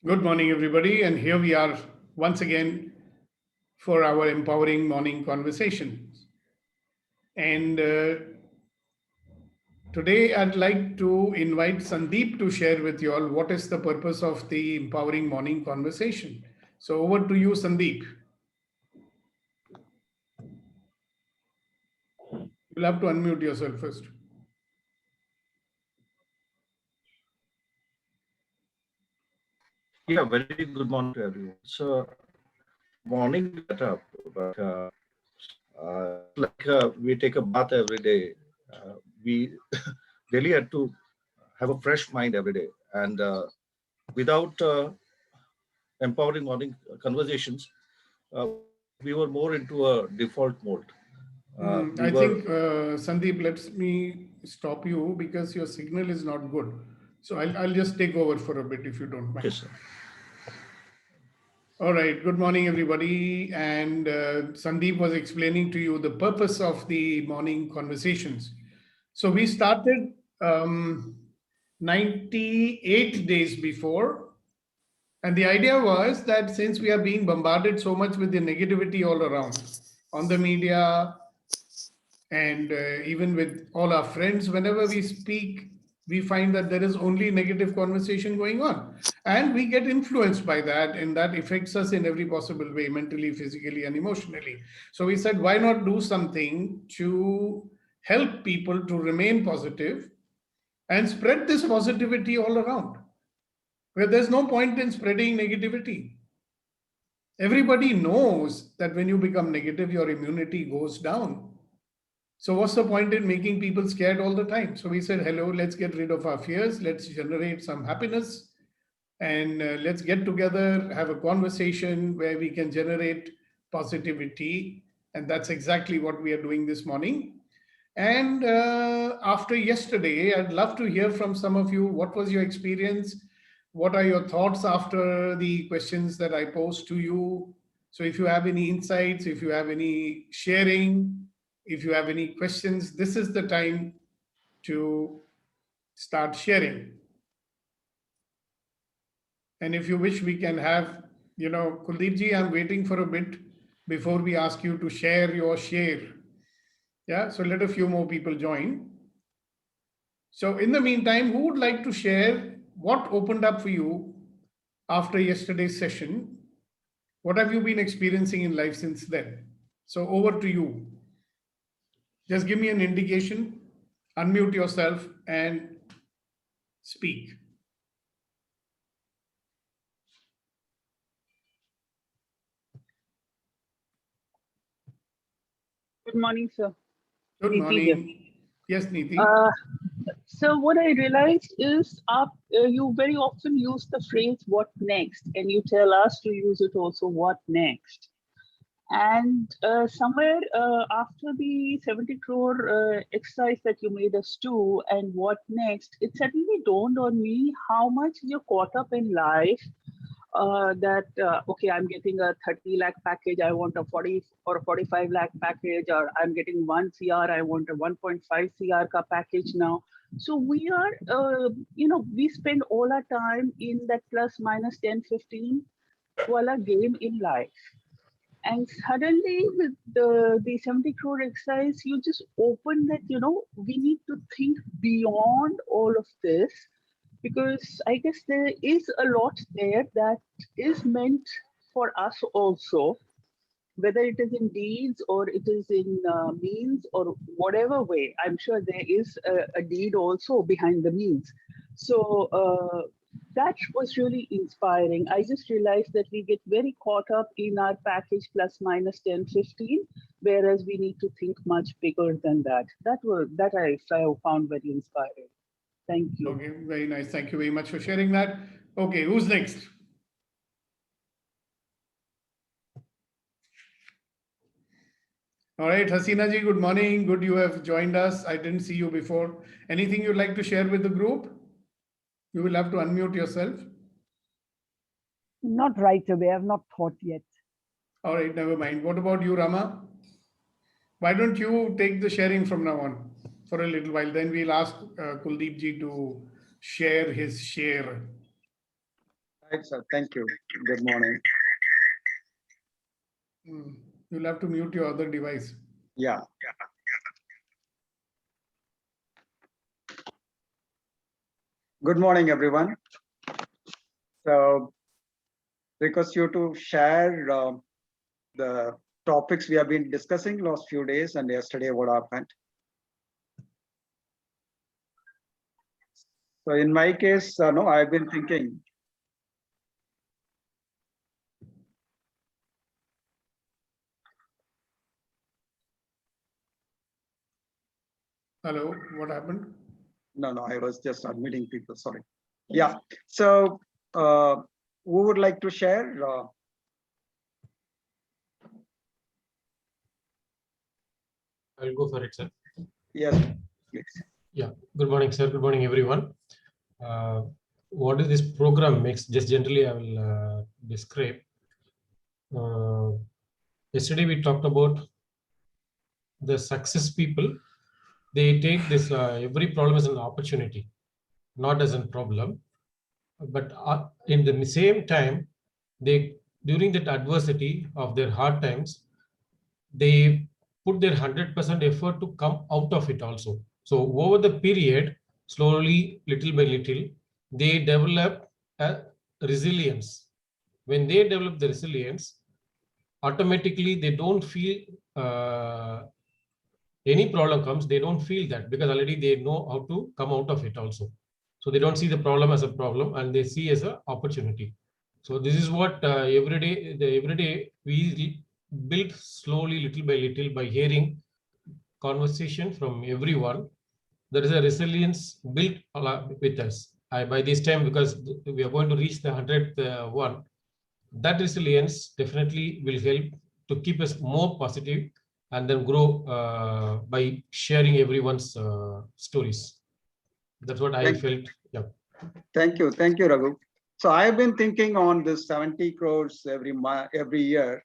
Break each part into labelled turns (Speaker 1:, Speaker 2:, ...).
Speaker 1: Good morning, everybody. And here we are once again for our empowering morning conversations. And today I'd like to invite Sandeep to share with you all what is the purpose of the empowering morning conversation. So over to you, Sandeep. You'll have to unmute yourself first.
Speaker 2: Yeah, very good morning to everyone. So, morning we get up, but just like we take a bath every day, we really had to have a fresh mind every day. And without empowering morning conversations, we were more into a default mode. We
Speaker 1: I
Speaker 2: were,
Speaker 1: think, Sandeep, let me stop you because your signal is not good. So I'll just take over for a bit if you don't
Speaker 2: okay,
Speaker 1: mind.
Speaker 2: sir.
Speaker 1: All right. Good morning, everybody. And Sandeep was explaining to you the purpose of the morning conversations. So we started 98 days before. And the idea was that since we are being bombarded so much with the negativity all around on the media, and even with all our friends, whenever we speak, we find that there is only negative conversation going on, and we get influenced by that, and that affects us in every possible way, mentally, physically, and emotionally. So we said, why not do something to help people to remain positive and spread this positivity all around, where there's no point in spreading negativity. Everybody knows that when you become negative, your immunity goes down. So what's the point in making people scared all the time? So we said, hello, let's get rid of our fears. Let's generate some happiness, and let's get together, have a conversation where we can generate positivity. And that's exactly what we are doing this morning. And after yesterday, I'd love to hear from some of you. What was your experience? What are your thoughts after the questions that I posed to you? So if you have any insights, if you have any sharing, if you have any questions, this is the time to start sharing. And if you wish, we can have, Kuldeep ji, I'm waiting for a bit before we ask you to share your share. Yeah, so let a few more people join. So, in the meantime, who would like to share what opened up for you after yesterday's session? What have you been experiencing in life since then? So, over to you. Just give me an indication, unmute yourself, and speak.
Speaker 3: Good morning, sir.
Speaker 1: Good
Speaker 3: Neeti here.
Speaker 1: morning. Yes, Neeti.
Speaker 3: Uh, so what I realized is you very often use the phrase "what next," and you tell us to use it also. What next? And somewhere after the 70 crore exercise that you made us do, and what next, it suddenly dawned on me how much you're caught up in life that okay, I'm getting a 30 lakh package, I want a 40 or 45 lakh package, or I'm getting 1 cr, I want a 1.5 cr ka package now. So we are we spend all our time in that plus minus 10 15 wala game in life. And suddenly with the 70 crore exercise, you just open that, we need to think beyond all of this, because I guess there is a lot there that is meant for us also, whether it is in deeds or it is in means or whatever way. I'm sure there is a deed also behind the means. So that was really inspiring. I just realized that we get very caught up in our package plus minus 10, 15, whereas we need to think much bigger than that. That I found very inspiring. Thank you.
Speaker 1: Okay, very nice. Thank you very much for sharing that. Okay, who's next? All right, Hasina ji, good morning. Good you have joined us. I didn't see you before. Anything you'd like to share with the group? You will have to unmute yourself.
Speaker 4: Not right away. I've not thought yet.
Speaker 1: All right, never mind. What about you, Rama? Why don't you take the sharing from now on for a little while? Then we'll ask Kuldeep ji to share his share.
Speaker 5: Right, sir. Thank you. Good morning.
Speaker 1: You'll have to mute your other device.
Speaker 5: Yeah. Good morning, everyone. So, request you to share the topics we have been discussing last few days and yesterday what happened. So, in my case, no, I've been thinking.
Speaker 1: Hello, what happened?
Speaker 5: No, I was just admitting people. Sorry. Yeah. So, who would like to share?
Speaker 6: I'll go for it, sir.
Speaker 5: Yes, please.
Speaker 6: Yeah. Good morning, sir. Good morning, everyone. What is this program makes? Just generally, I will describe. Yesterday, we talked about the success people. They take this every problem as an opportunity, not as a problem. But in the same time, they during that adversity of their hard times, they put their 100% effort to come out of it also. So over the period, slowly, little by little, they develop a resilience. When they develop the resilience, automatically they don't feel any problem comes, they don't feel that because already they know how to come out of it also. So they don't see the problem as a problem and they see as an opportunity. So this is what every day we build slowly, little by hearing conversation from everyone. There is a resilience built with us. By this time, because we are going to reach the 100th one, that resilience definitely will help to keep us more positive and then grow by sharing everyone's stories. That's what I felt. Yeah.
Speaker 5: Thank you, Raghu. So I've been thinking on this 70 crores every year.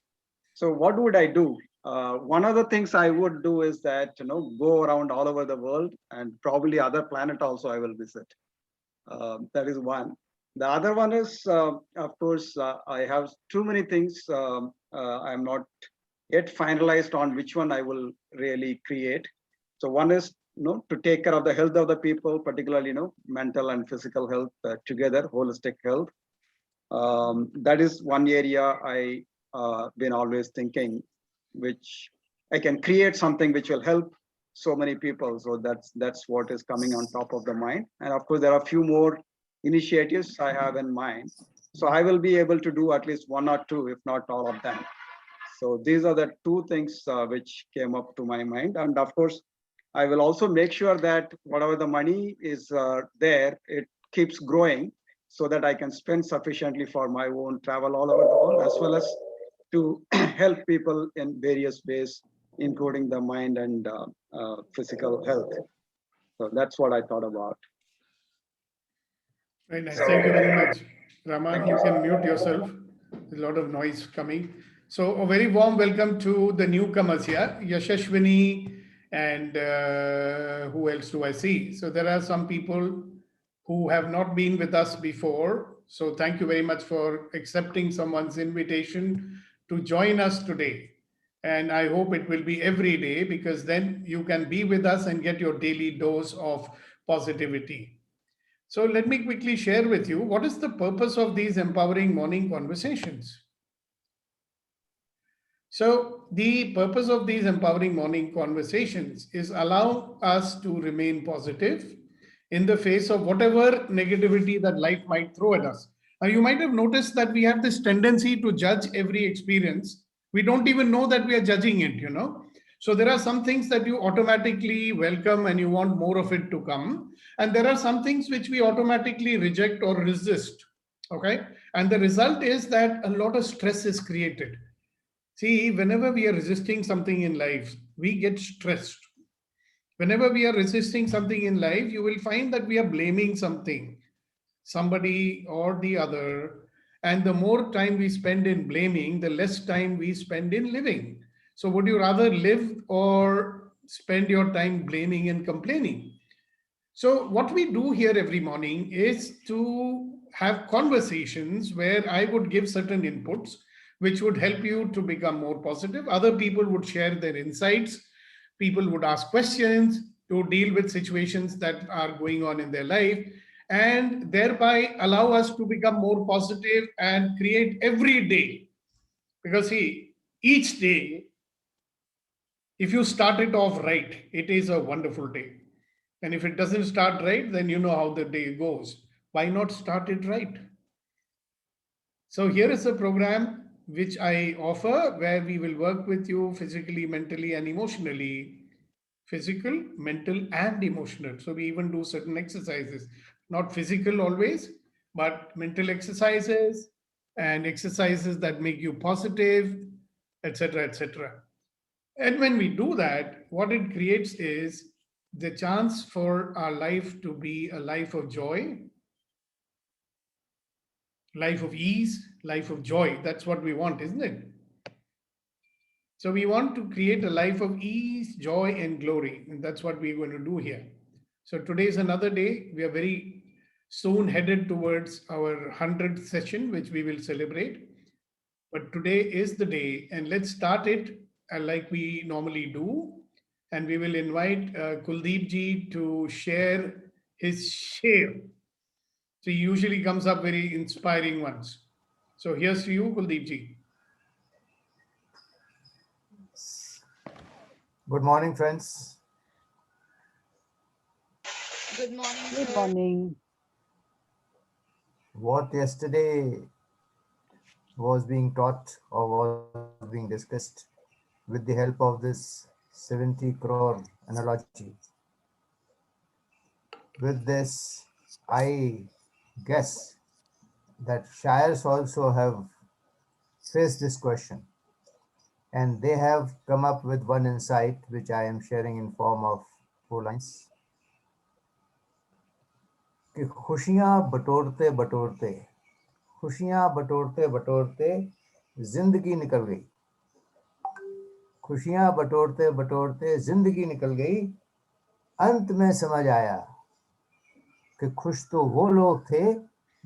Speaker 5: So what would I do? One of the things I would do is that go around all over the world and probably other planet also I will visit. That is one. The other one is, of course, I have too many things. I'm not yet finalized on which one I will really create. So one is to take care of the health of the people, particularly mental and physical health together, holistic health. That is one area I been always thinking, which I can create something which will help so many people. So that's what is coming on top of the mind. And of course, there are a few more initiatives I have in mind. So I will be able to do at least one or two, if not all of them. So these are the two things which came up to my mind. And of course, I will also make sure that whatever the money is there, it keeps growing so that I can spend sufficiently for my own travel all over the world, as well as to help people in various ways, including the mind and physical health. So that's what I thought about.
Speaker 1: Very nice. Thank you very much. Raman, you can mute yourself. There's a lot of noise coming. So a very warm welcome to the newcomers here, Yashashwini, and who else do I see? So there are some people who have not been with us before. So thank you very much for accepting someone's invitation to join us today. And I hope it will be every day, because then you can be with us and get your daily dose of positivity. So let me quickly share with you what is the purpose of these empowering morning conversations. So the purpose of these empowering morning conversations is allow us to remain positive in the face of whatever negativity that life might throw at us. Now you might have noticed that we have this tendency to judge every experience. We don't even know that we are judging it, So there are some things that you automatically welcome and you want more of it to come. And there are some things which we automatically reject or resist. Okay. And the result is that a lot of stress is created. See, whenever we are resisting something in life, we get stressed. Whenever we are resisting something in life, you will find that we are blaming somebody or the other. And the more time we spend in blaming, the less time we spend in living. So would you rather live or spend your time blaming and complaining? So what we do here every morning is to have conversations where I would give certain inputs which would help you to become more positive. Other people would share their insights. People would ask questions to deal with situations that are going on in their life, and thereby allow us to become more positive and create every day. Because see, each day, if you start it off right, it is a wonderful day. And if it doesn't start right, then you know how the day goes. Why not start it right? So here is a program which I offer where we will work with you physically, mentally, and emotionally. Physical, mental, and emotional. So we even do certain exercises, not physical always, but mental exercises and exercises that make you positive, etc., etc. And when we do that, what it creates is the chance for our life to be a life of joy, life of ease, life of joy. That's what we want, isn't it? So we want to create a life of ease, joy, and glory. And that's what we're going to do here. So today is another day. We are very soon headed towards our 100th session, which we will celebrate. But today is the day, and let's start it like we normally do. And we will invite Kuldeep ji to share his share. So he usually comes up very inspiring ones. So here's to you, Kuldeep ji.
Speaker 7: Good morning, friends.
Speaker 8: Good morning,
Speaker 4: Good
Speaker 8: sir.
Speaker 4: morning.
Speaker 7: What yesterday was being taught or was being discussed with the help of this 70 crore analogy. With this, I guess that shires also have faced this question, and they have come up with one insight which I am sharing in form of 4 lines. कि खुशियां बटोरते बटोरते जिंदगी निकल गई, खुशियां बटोरते बटोरते जिंदगी निकल गई, अंत में समझ आया कि खुश तो वो लोग थे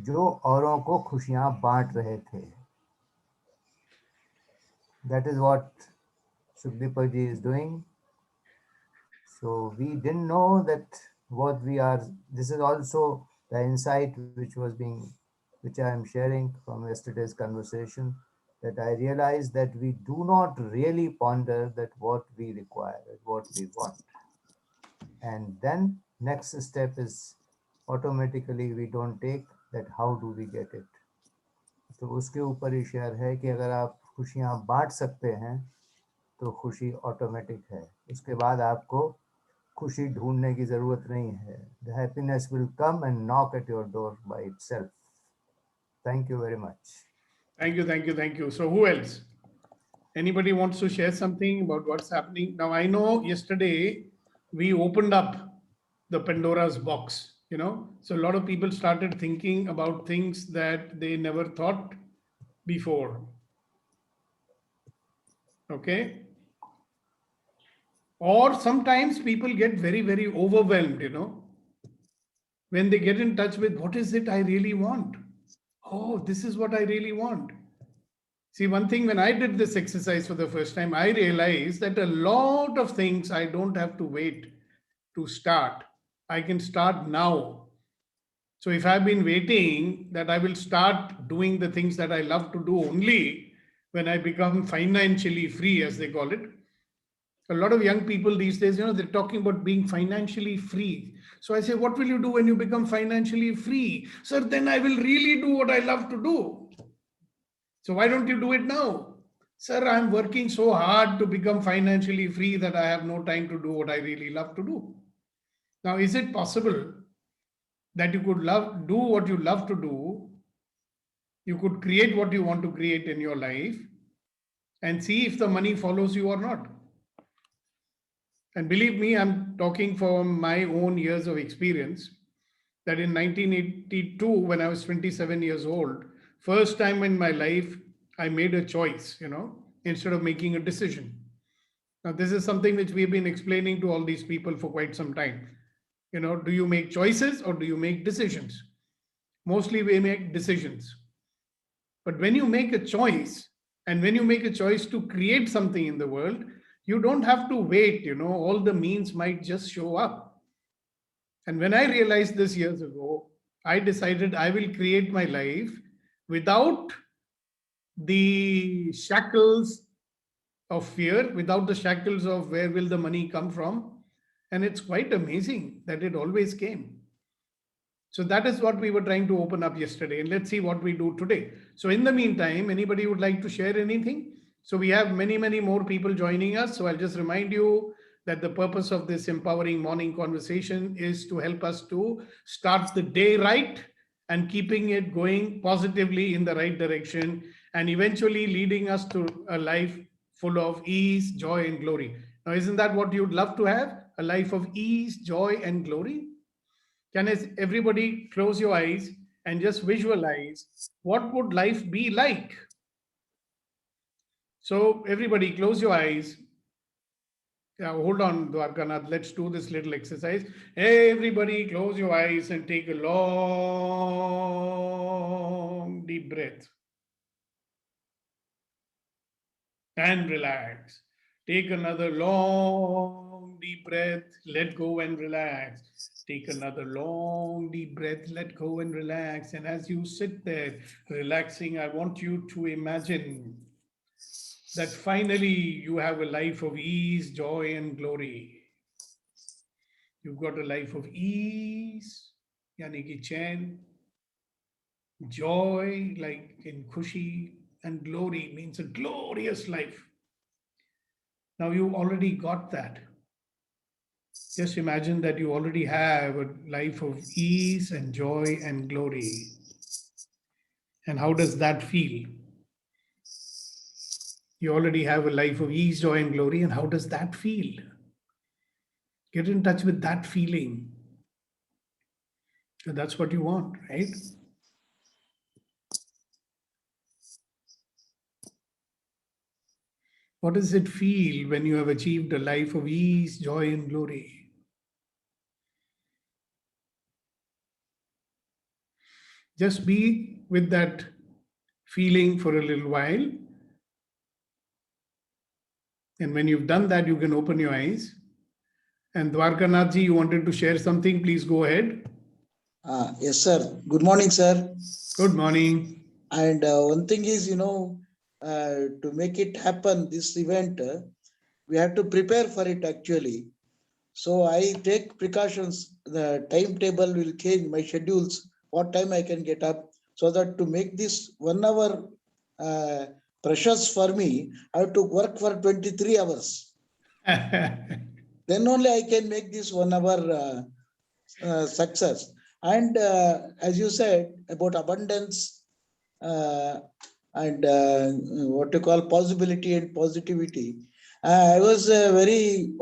Speaker 7: जो औरों को खुशियां बांट रहे थे. That is what Sukhdeep ji is doing. So we didn't know that what we are. This is also the insight which I am sharing from yesterday's conversation, that I realized that we do not really ponder that what we require, what we want. And then next step is automatically we don't take that how do we get it. तो उसके ऊपर ही share है कि अगर आप खुशियाँ बांट सकते हैं तो खुशी ऑटोमेटिक है. उसके बाद आपको खुशी ढूंढने की जरूरत नहीं है. The happiness will come and knock at your door by itself. Thank you very much.
Speaker 1: Thank you, thank you, thank you. So who else? Anybody wants to share something about what's happening? Now, I know yesterday we opened up the Pandora's box, so a lot of people started thinking about things that they never thought before. Okay. Or sometimes people get very, very overwhelmed, when they get in touch with what is it I really want? Oh, this is what I really want. See, one thing, when I did this exercise for the first time, I realized that a lot of things I don't have to wait to start. I can start now. So if I've been waiting that I will start doing the things that I love to do only when I become financially free, as they call it. A lot of young people these days, they're talking about being financially free. So I say, what will you do when you become financially free? Sir, then I will really do what I love to do. So why don't you do it now? Sir, I'm working so hard to become financially free that I have no time to do what I really love to do. Now, is it possible that you could do what you love to do? You could create what you want to create in your life and see if the money follows you or not. And believe me, I'm talking from my own years of experience, that in 1982, when I was 27 years old, first time in my life, I made a choice, instead of making a decision. Now, this is something which we've been explaining to all these people for quite some time. do you make choices or do you make decisions? Mostly we make decisions. But when you make a choice, and when you make a choice to create something in the world, you don't have to wait, all the means might just show up. And when I realized this years ago, I decided I will create my life without the shackles of fear, without the shackles of where will the money come from. And it's quite amazing that it always came. So that is what we were trying to open up yesterday. And let's see what we do today. So in the meantime, anybody would like to share anything? So we have many, many more people joining us. So I'll just remind you that the purpose of this empowering morning conversation is to help us to start the day right and keeping it going positively in the right direction and eventually leading us to a life full of ease, joy, and glory. Now, isn't that what you'd love to have? A life of ease, joy, and glory? Can everybody close your eyes and just visualize what would life be like? So everybody close your eyes. Yeah, hold on, Dwarkanath. Let's do this little exercise. Everybody close your eyes and take a long, deep breath. And relax. Take another long, deep breath. Let go and relax. Take another long, deep breath. Let go and relax. And as you sit there relaxing, I want you to imagine that finally you have a life of ease, joy, and glory. You've got a life of ease, yani ki chain, joy, like in Khushi, and glory means a glorious life. Now you already got that. Just imagine that you already have a life of ease and joy and glory. And how does that feel? You already have a life of ease, joy, and glory. And how does that feel? Get in touch with that feeling. So that's what you want, right? What does it feel when you have achieved a life of ease, joy, and glory? Just be with that feeling for a little while. And when you've done that, you can open your eyes. And Dwarkanathji, you wanted to share something? Please go ahead.
Speaker 8: Yes, sir. Good morning, sir.
Speaker 1: Good morning.
Speaker 8: And one thing is, to make it happen, this event, we have to prepare for it actually. So I take precautions. The timetable will change my schedules, what time I can get up, so that to make this 1 hour precious for me, I have to work for 23 hours. Then only I can make this 1 hour success. And as you said about abundance and what you call possibility and positivity, I was a very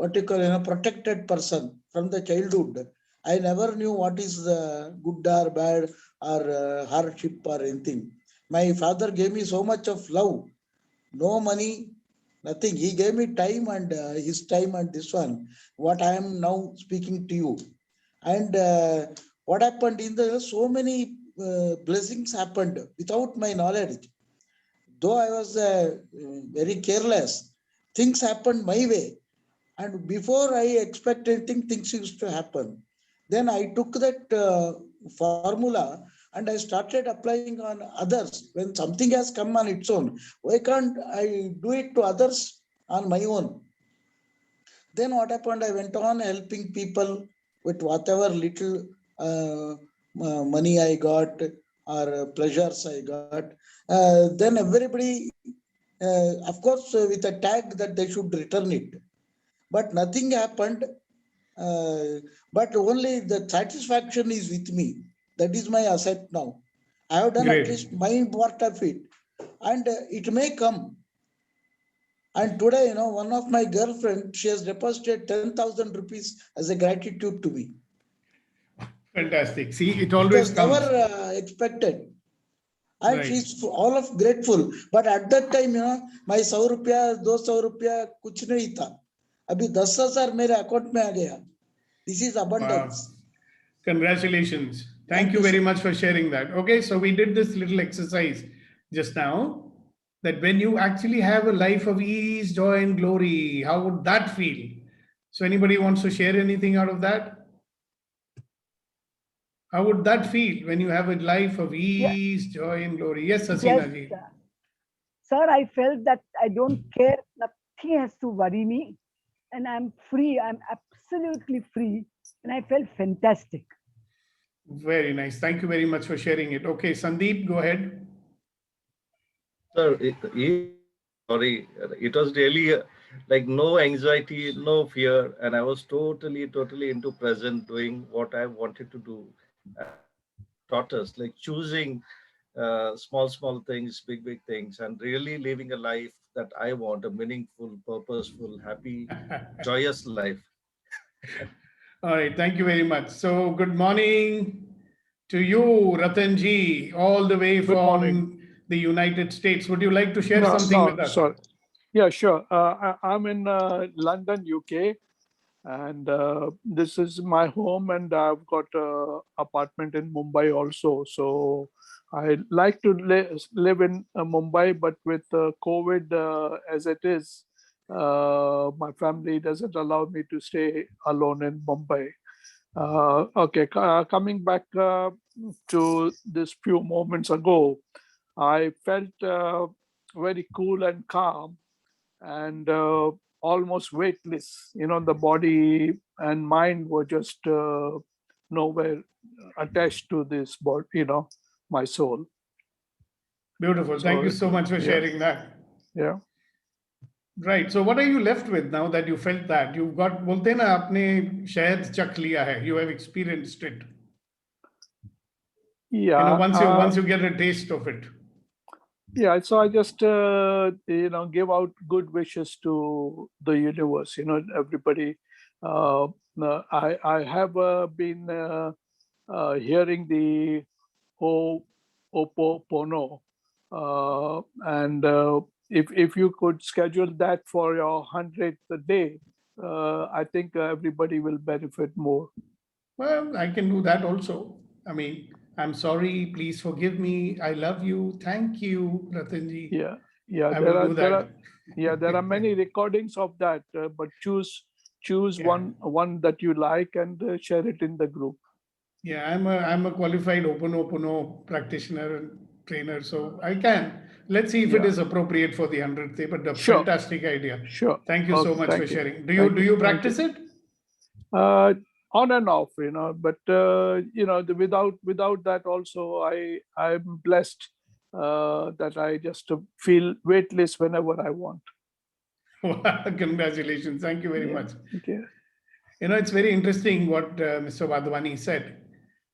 Speaker 8: protected person from the childhood. I never knew what is good or bad or hardship or anything. My father gave me so much of love, no money, nothing. He gave me time and his time and this one, what I am now speaking to you. And what happened in the so many blessings happened without my knowledge. Though I was very careless, things happened my way. And before I expected anything, things used to happen. Then I took that formula and I started applying on others. When something has come on its own, why can't I do it to others on my own? Then what happened? I went on helping people with whatever little money I got or pleasures I got. Then everybody, of course, with a tag that they should return it. But nothing happened. But only the satisfaction is with me. That is my asset now. I have done
Speaker 1: Great.
Speaker 8: at least my part of it. And it may come. And today, one of my girlfriend, she has deposited 10,000 rupees as a gratitude to me.
Speaker 1: Fantastic. See, it
Speaker 8: It
Speaker 1: always
Speaker 8: was
Speaker 1: comes.
Speaker 8: never expected. And
Speaker 1: Right.
Speaker 8: she's all of grateful. But at that time, my 100 rupiya, 200 rupiya, kuch nahi tha. Abhi 10,000 mere account mein aa gaya. This is abundance.
Speaker 1: Wow. Congratulations. Thank
Speaker 8: Thank
Speaker 1: you
Speaker 8: you,
Speaker 1: very
Speaker 8: sir.
Speaker 1: much for sharing that. Okay, so we did this little exercise just now, that when you actually have a life of ease, joy, and glory, how would that feel? So, anybody wants to share anything out of that? How would that feel when you have a life of
Speaker 4: Yeah,
Speaker 1: ease, joy, and glory? Yes,
Speaker 4: yes,
Speaker 1: Hasina ji.
Speaker 4: sir, I felt that I don't care, nothing has to worry me, and I'm free, I'm absolutely free, and I felt fantastic.
Speaker 1: Very nice. Thank you very much for sharing it. Okay, Sandeep, go ahead.
Speaker 2: Sir, sorry, it was really like no anxiety, no fear, and I was totally into present, doing what I wanted to do. Taught us like choosing small things, big things, and really living a life that I want, a meaningful, purposeful, happy, joyous life.
Speaker 1: All right, thank you very much. So, good morning to you, Ratan ji, all the way
Speaker 9: Good morning.
Speaker 1: from the United States. Would you like to share
Speaker 9: No,
Speaker 1: something
Speaker 9: no,
Speaker 1: with us?
Speaker 9: sorry. Yeah, sure. I'm in London, UK, and this is my home, and I've got a apartment in Mumbai also. So I like to live in Mumbai, but with COVID as it is, my family doesn't allow me to stay alone in Mumbai. Okay, coming back to this few moments ago, I felt very cool and calm and almost weightless. The body and mind were just nowhere attached to this body, my soul.
Speaker 1: Beautiful. Thank you
Speaker 9: So,
Speaker 1: so much for
Speaker 9: yeah,
Speaker 1: sharing that.
Speaker 9: yeah.
Speaker 1: Right. So, what are you left with now that you felt that? You've got, बोलते हैं ना आपने शायद चख लिया है. You have experienced it.
Speaker 9: Yeah,
Speaker 1: Once you get a taste of it.
Speaker 9: yeah. So I just give out good wishes to the universe. Everybody. I have been hearing the Ho'oponopono, and if you could schedule that for your 100th day, I think everybody will benefit more.
Speaker 1: Well, I can do that also. I mean, I'm sorry. Please forgive me. I love you. Thank you, Ratanji.
Speaker 9: Yeah, yeah.
Speaker 1: I
Speaker 9: There
Speaker 1: will
Speaker 9: are
Speaker 1: do
Speaker 9: there are
Speaker 1: that.
Speaker 9: yeah there are many recordings of that, but choose
Speaker 1: Yeah.
Speaker 9: one that you like and share it in the group.
Speaker 1: Yeah, I'm a qualified Ho'oponopono practitioner and trainer, so I can. Let's see if it
Speaker 9: Yeah,
Speaker 1: is appropriate for the 100th day. But a
Speaker 9: sure,
Speaker 1: fantastic idea.
Speaker 9: sure.
Speaker 1: Thank you so
Speaker 9: Okay,
Speaker 1: much for
Speaker 9: thank you,
Speaker 1: sharing.
Speaker 9: thank
Speaker 1: Do
Speaker 9: you,
Speaker 1: you
Speaker 9: thank you.
Speaker 1: practice it?
Speaker 9: On and off, but without that also, I'm blessed that I just feel weightless whenever I want.
Speaker 1: Congratulations. Thank you very
Speaker 9: Yeah,
Speaker 1: much.
Speaker 9: okay.
Speaker 1: It's very interesting what Mr. Wadhwani said.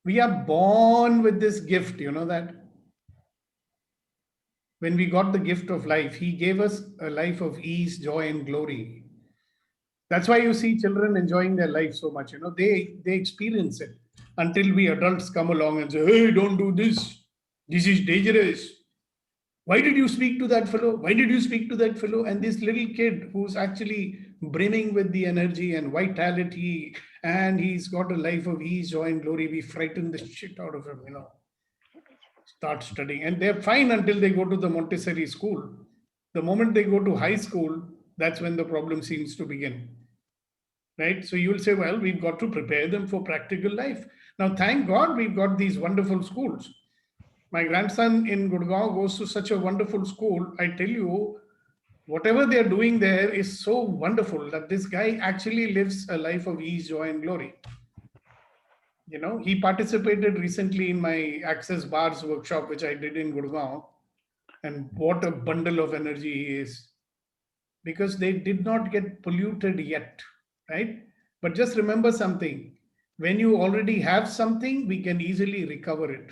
Speaker 1: We are born with this gift, that when we got the gift of life, he gave us a life of ease, joy, and glory. That's why you see children enjoying their life so much. They experience it until we adults come along and say, "Hey, don't do this. This is dangerous. Why did you speak to that fellow? Why did you speak to that fellow?" And this little kid who's actually brimming with the energy and vitality, and he's got a life of ease, joy, and glory, we frighten the shit out of him. Start studying, and they're fine until they go to the Montessori school. The moment they go to high school, that's when the problem seems to begin. Right? So you'll say, well, we've got to prepare them for practical life. Now, thank God we've got these wonderful schools. My grandson in Gurgaon goes to such a wonderful school. I tell you, whatever they're doing there is so wonderful that this guy actually lives a life of ease, joy, and glory. He participated recently in my Access Bars workshop, which I did in Gurgaon. And what a bundle of energy he is. Because they did not get polluted yet, right? But just remember something. When you already have something, we can easily recover it.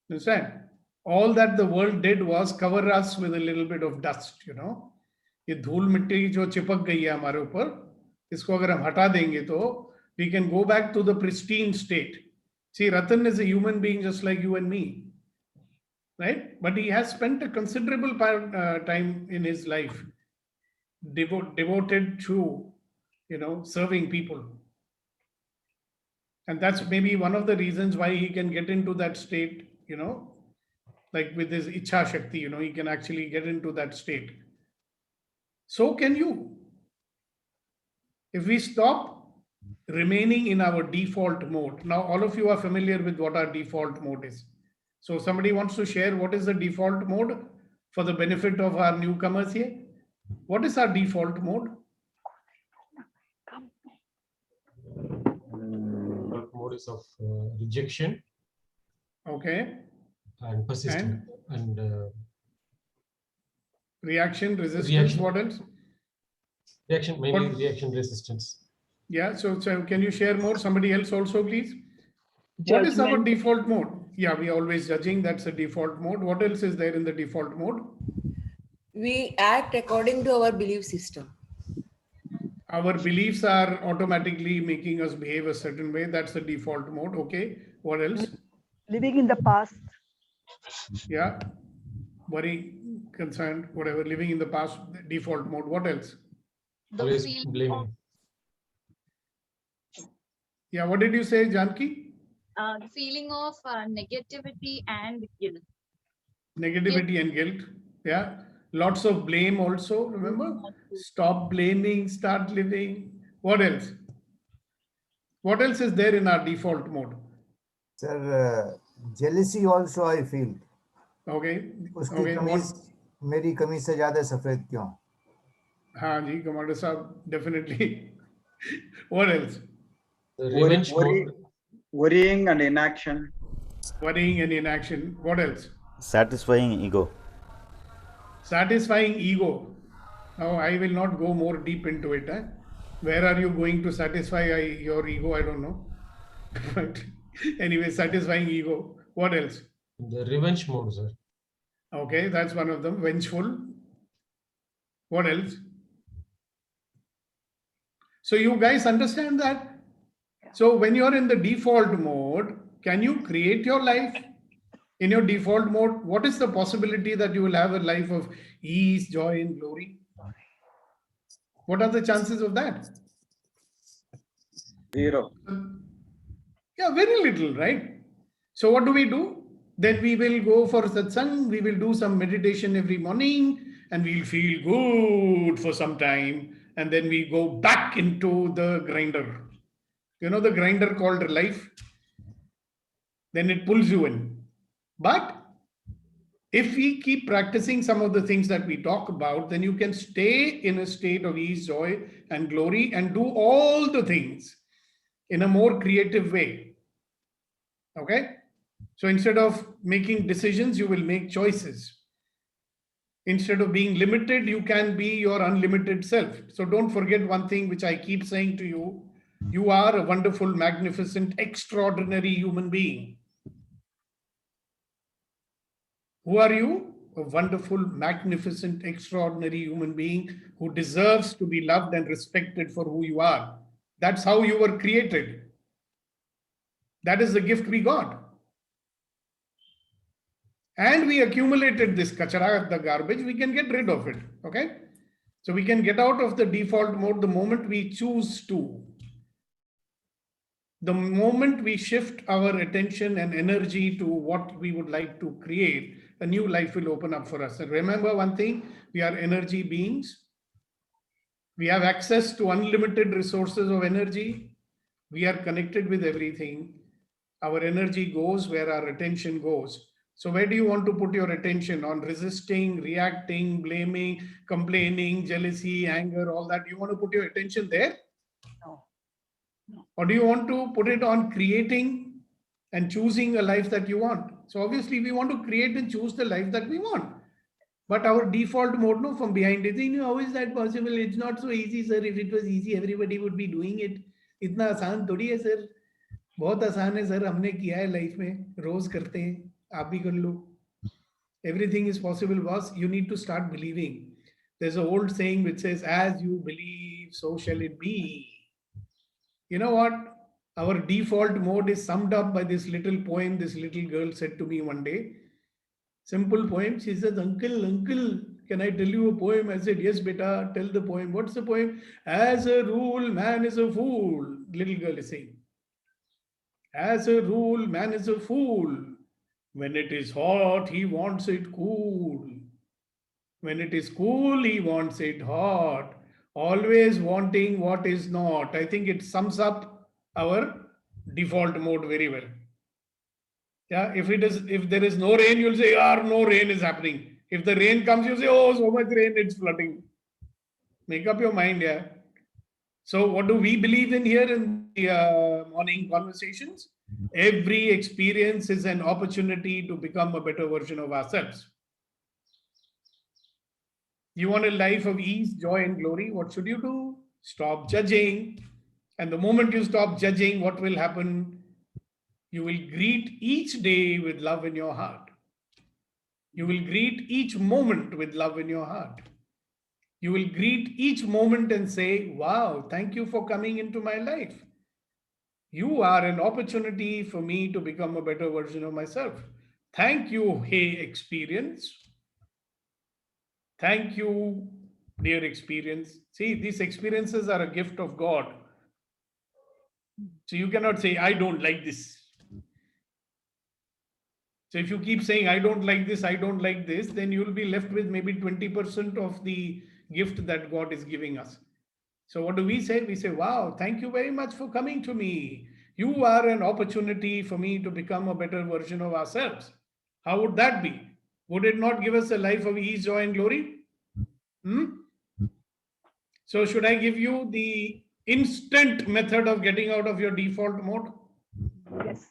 Speaker 1: Understand? All that the world did was cover us with a little bit of dust, ये धूल मिट्टी जो चिपक गई है हमारे ऊपर, इसको अगर हम हटा देंगे तो we can go back to the pristine state. See, Ratan is a human being just like you and me, right? But he has spent a considerable time in his life devoted to, serving people. And that's maybe one of the reasons why he can get into that state, like with his Ichha Shakti, he can actually get into that state. So can you. If we stop remaining in our default mode. Now, all of you are familiar with what our default mode is. So somebody wants to share what is the default mode for the benefit of our newcomers here? What is our default mode?
Speaker 6: Default mode is of rejection
Speaker 1: Okay.
Speaker 6: and persistence and
Speaker 1: Reaction, resistance,
Speaker 6: Reaction.
Speaker 1: what else?
Speaker 6: reaction, mainly
Speaker 1: What-
Speaker 6: reaction resistance.
Speaker 1: Yeah, so can you share more? Somebody else also, please? What is our
Speaker 3: Judgment.
Speaker 1: default mode? Yeah, we are always judging. That's the default mode. What else is there in the default mode?
Speaker 10: We act according to our belief system.
Speaker 1: Our beliefs are automatically making us behave a certain way. That's the default mode. Okay. What else?
Speaker 4: Living in the past.
Speaker 1: Yeah. Worry, concerned, whatever. Living in the past, default mode. What else?
Speaker 11: The
Speaker 6: Always
Speaker 11: feeling
Speaker 6: blaming.
Speaker 1: Yeah. What did you say, Janki?
Speaker 11: the feeling of negativity and guilt.
Speaker 1: Negativity and guilt. Yeah. Lots of blame also. Remember? Stop blaming, start living. What else? What else is there in our default mode?
Speaker 7: Sir, jealousy also I feel.
Speaker 1: Okay.
Speaker 7: उसकी
Speaker 1: Okay.
Speaker 7: कमीज मेरी कमीज से ज्यादा सफेद क्यों?
Speaker 1: हाँ जी, Commander Saab, definitely. What else?
Speaker 6: The revenge mode.
Speaker 5: Worrying and inaction.
Speaker 1: Worrying and inaction. What else?
Speaker 12: Satisfying ego.
Speaker 1: Satisfying ego. Now, I will not go more deep into it. Where are you going to satisfy your ego? I don't know. But anyway, satisfying ego. What else?
Speaker 6: The revenge mode, sir.
Speaker 1: Okay, that's one of them. Vengeful. What else? So you guys understand that? So when you're in the default mode, can you create your life? In your default mode, what is the possibility that you will have a life of ease, joy, and glory? What are the chances of that?
Speaker 5: 0.
Speaker 1: Yeah, very little, right? So what do? Then we will go for satsang, we will do some meditation every morning, and we'll feel good for some time. And then we go back into the grinder. You know the grinder called life? Then it pulls you in. But if we keep practicing some of the things that we talk about, then you can stay in a state of ease, joy, and glory and do all the things in a more creative way. Okay? So instead of making decisions, you will make choices. Instead of being limited, you can be your unlimited self. So don't forget one thing which I keep saying to you. You are a wonderful, magnificent, extraordinary human being. Who are you? A wonderful, magnificent, extraordinary human being who deserves to be loved and respected for who you are. That's how you were created. That is the gift we got. And we accumulated this kachara, the garbage, we can get rid of it. Okay? So we can get out of the default mode the moment we choose to. The moment we shift our attention and energy to what we would like to create, a new life will open up for us. And remember one thing, we are energy beings. We have access to unlimited resources of energy. We are connected with everything. Our energy goes where our attention goes. So where do you want to put your attention? On resisting, reacting, blaming, complaining, jealousy, anger, all that? You want to put your attention there?
Speaker 4: No.
Speaker 1: Or do you want to put it on creating and choosing a life that you want? So obviously we want to create and choose the life that we want. But our default mode, no, from behind it, how is that possible? It's not so easy, sir. If it was easy, everybody would be doing it. इतना आसान थोड़ी है sir. बहुत आसान है sir. हमने किया है लाइफ में. रोज करते हैं. आप भी कर लो. Everything is possible, boss. You need to start believing. There's an old saying which says, as you believe, so shall it be. You know what? Our default mode is summed up by this little poem this little girl said to me one day. Simple poem. She says, uncle, can I tell you a poem? I said, yes, beta, tell the poem. What's the poem? As a rule, man is a fool. Little girl is saying. As a rule, man is a fool. When it is hot, he wants it cool. When it is cool, he wants it hot. Always wanting what is not. I think it sums up our default mode very well. Yeah, if there is no rain, you'll say, no rain is happening. If the rain comes, you say, oh, so much rain, it's flooding. Make up your mind, yeah. So what do we believe in here in the morning conversations? Every experience is an opportunity to become a better version of ourselves. You want a life of ease, joy, and glory? What should you do? Stop judging. And the moment you stop judging, what will happen? You will greet each day with love in your heart. You will greet each moment with love in your heart. You will greet each moment and say, wow, thank you for coming into my life. You are an opportunity for me to become a better version of myself. Thank you, hey experience. Thank you, dear experience. See, these experiences are a gift of God. So you cannot say, I don't like this. So if you keep saying, I don't like this, I don't like this, then you will be left with maybe 20% of the gift that God is giving us. So what do we say? We say, wow, thank you very much for coming to me. You are an opportunity for me to become a better version of ourselves. How would that be? Would it not give us a life of ease, joy, and glory? So should I give you the instant method of getting out of your default mode?
Speaker 4: Yes.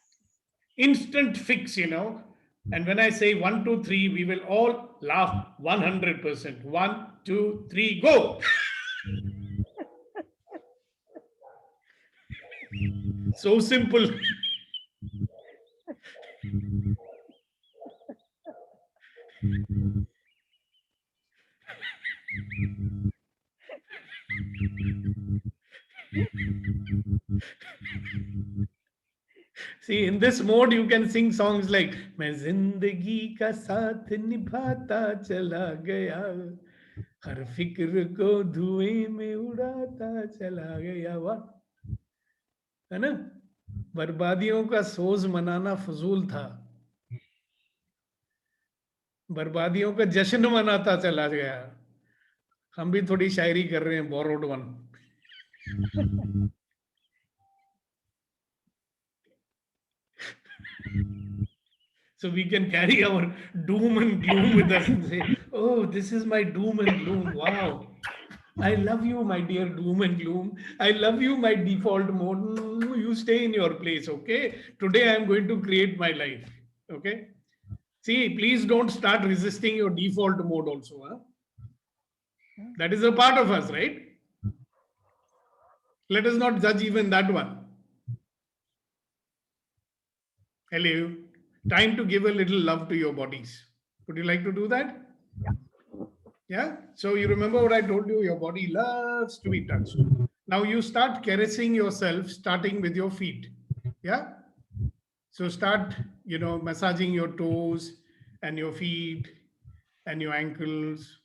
Speaker 1: Instant fix, And when I say 1, 2, 3, we will all laugh 100%. 1, 2, 3, go. So simple. See, in this mode, you can sing songs like "Main zindagi ka saath nibhata chala gaya, har fikr ko धुएं में उड़ाता चला गया." What? है ना? बर्बादियों का सोज मनाना फजूल था, बर्बादियों का जश्न मनाता चला गया. हम भी थोड़ी शायरी कर रहे हैं, borrowed one. So we can carry our doom and gloom with us and say, oh, this is my doom and gloom. Wow. I love you, my dear doom and gloom. I love you, my default mode. You stay in your place, okay? Today I am going to create my life, okay? See, please don't start resisting your default mode also. Huh? That is a part of us, right? Let us not judge even that one. Hello. Time to give a little love to your bodies. Would you like to do that? Yeah. So you remember what I told you, your body loves to be touched. Now you start caressing yourself, starting with your feet. Yeah. So start, massaging your toes and your feet and your ankles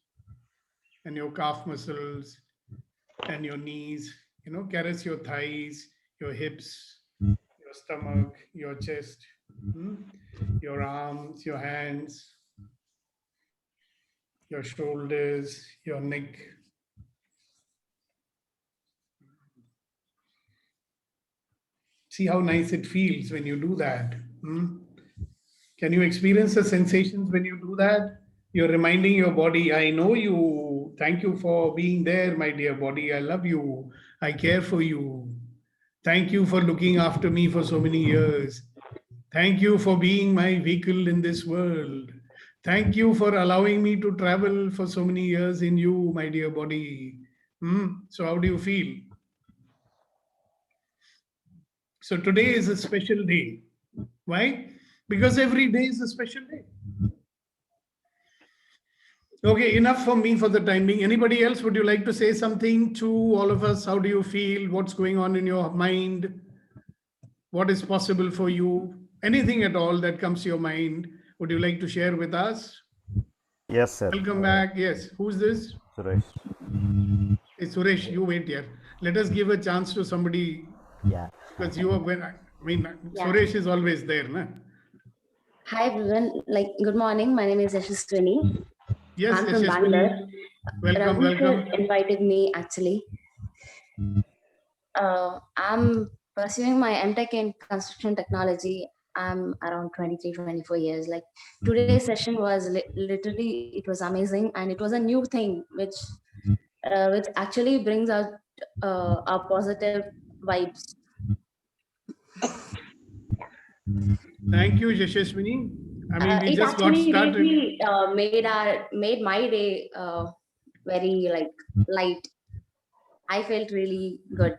Speaker 1: and your calf muscles and your knees, caress your thighs, your hips, your stomach, your chest, your arms, your hands, your shoulders, your neck. See how nice it feels when you do that. Can you experience the sensations when you do that? You're reminding your body, I know you. Thank you for being there, my dear body. I love you. I care for you. Thank you for looking after me for so many years. Thank you for being my vehicle in this world. Thank you for allowing me to travel for so many years in you, my dear body. So how do you feel? So today is a special day. Why? Because every day is a special day. Okay, enough for me for the time being. Anybody else, would you like to say something to all of us? How do you feel? What's going on in your mind? What is possible for you? Anything at all that comes to your mind, would you like to share with us?
Speaker 12: Yes, sir.
Speaker 1: Welcome back. Yes. Who's this?
Speaker 12: Suresh.
Speaker 1: Hey, Suresh, you wait here. Let us give a chance to somebody.
Speaker 12: Yeah.
Speaker 1: Because you are when I mean,
Speaker 12: Yeah.
Speaker 1: Suresh is always there, na?
Speaker 12: Hi everyone. Good morning. My name is Yashaswini.
Speaker 1: Yes,
Speaker 12: I'm from
Speaker 1: Yashaswini.
Speaker 12: Bangalore.
Speaker 1: Welcome,
Speaker 12: Raghu sir
Speaker 1: welcome.
Speaker 12: invited me actually. I'm pursuing my MTech in construction technology. I'm around 23, 24 years. Like today's session was literally, it was amazing, and it was a new thing which actually brings out our positive vibes.
Speaker 1: Thank you, Yashaswini. I mean, we
Speaker 12: It
Speaker 1: just got
Speaker 12: actually
Speaker 1: started.
Speaker 12: really made my day very like light. I felt really good.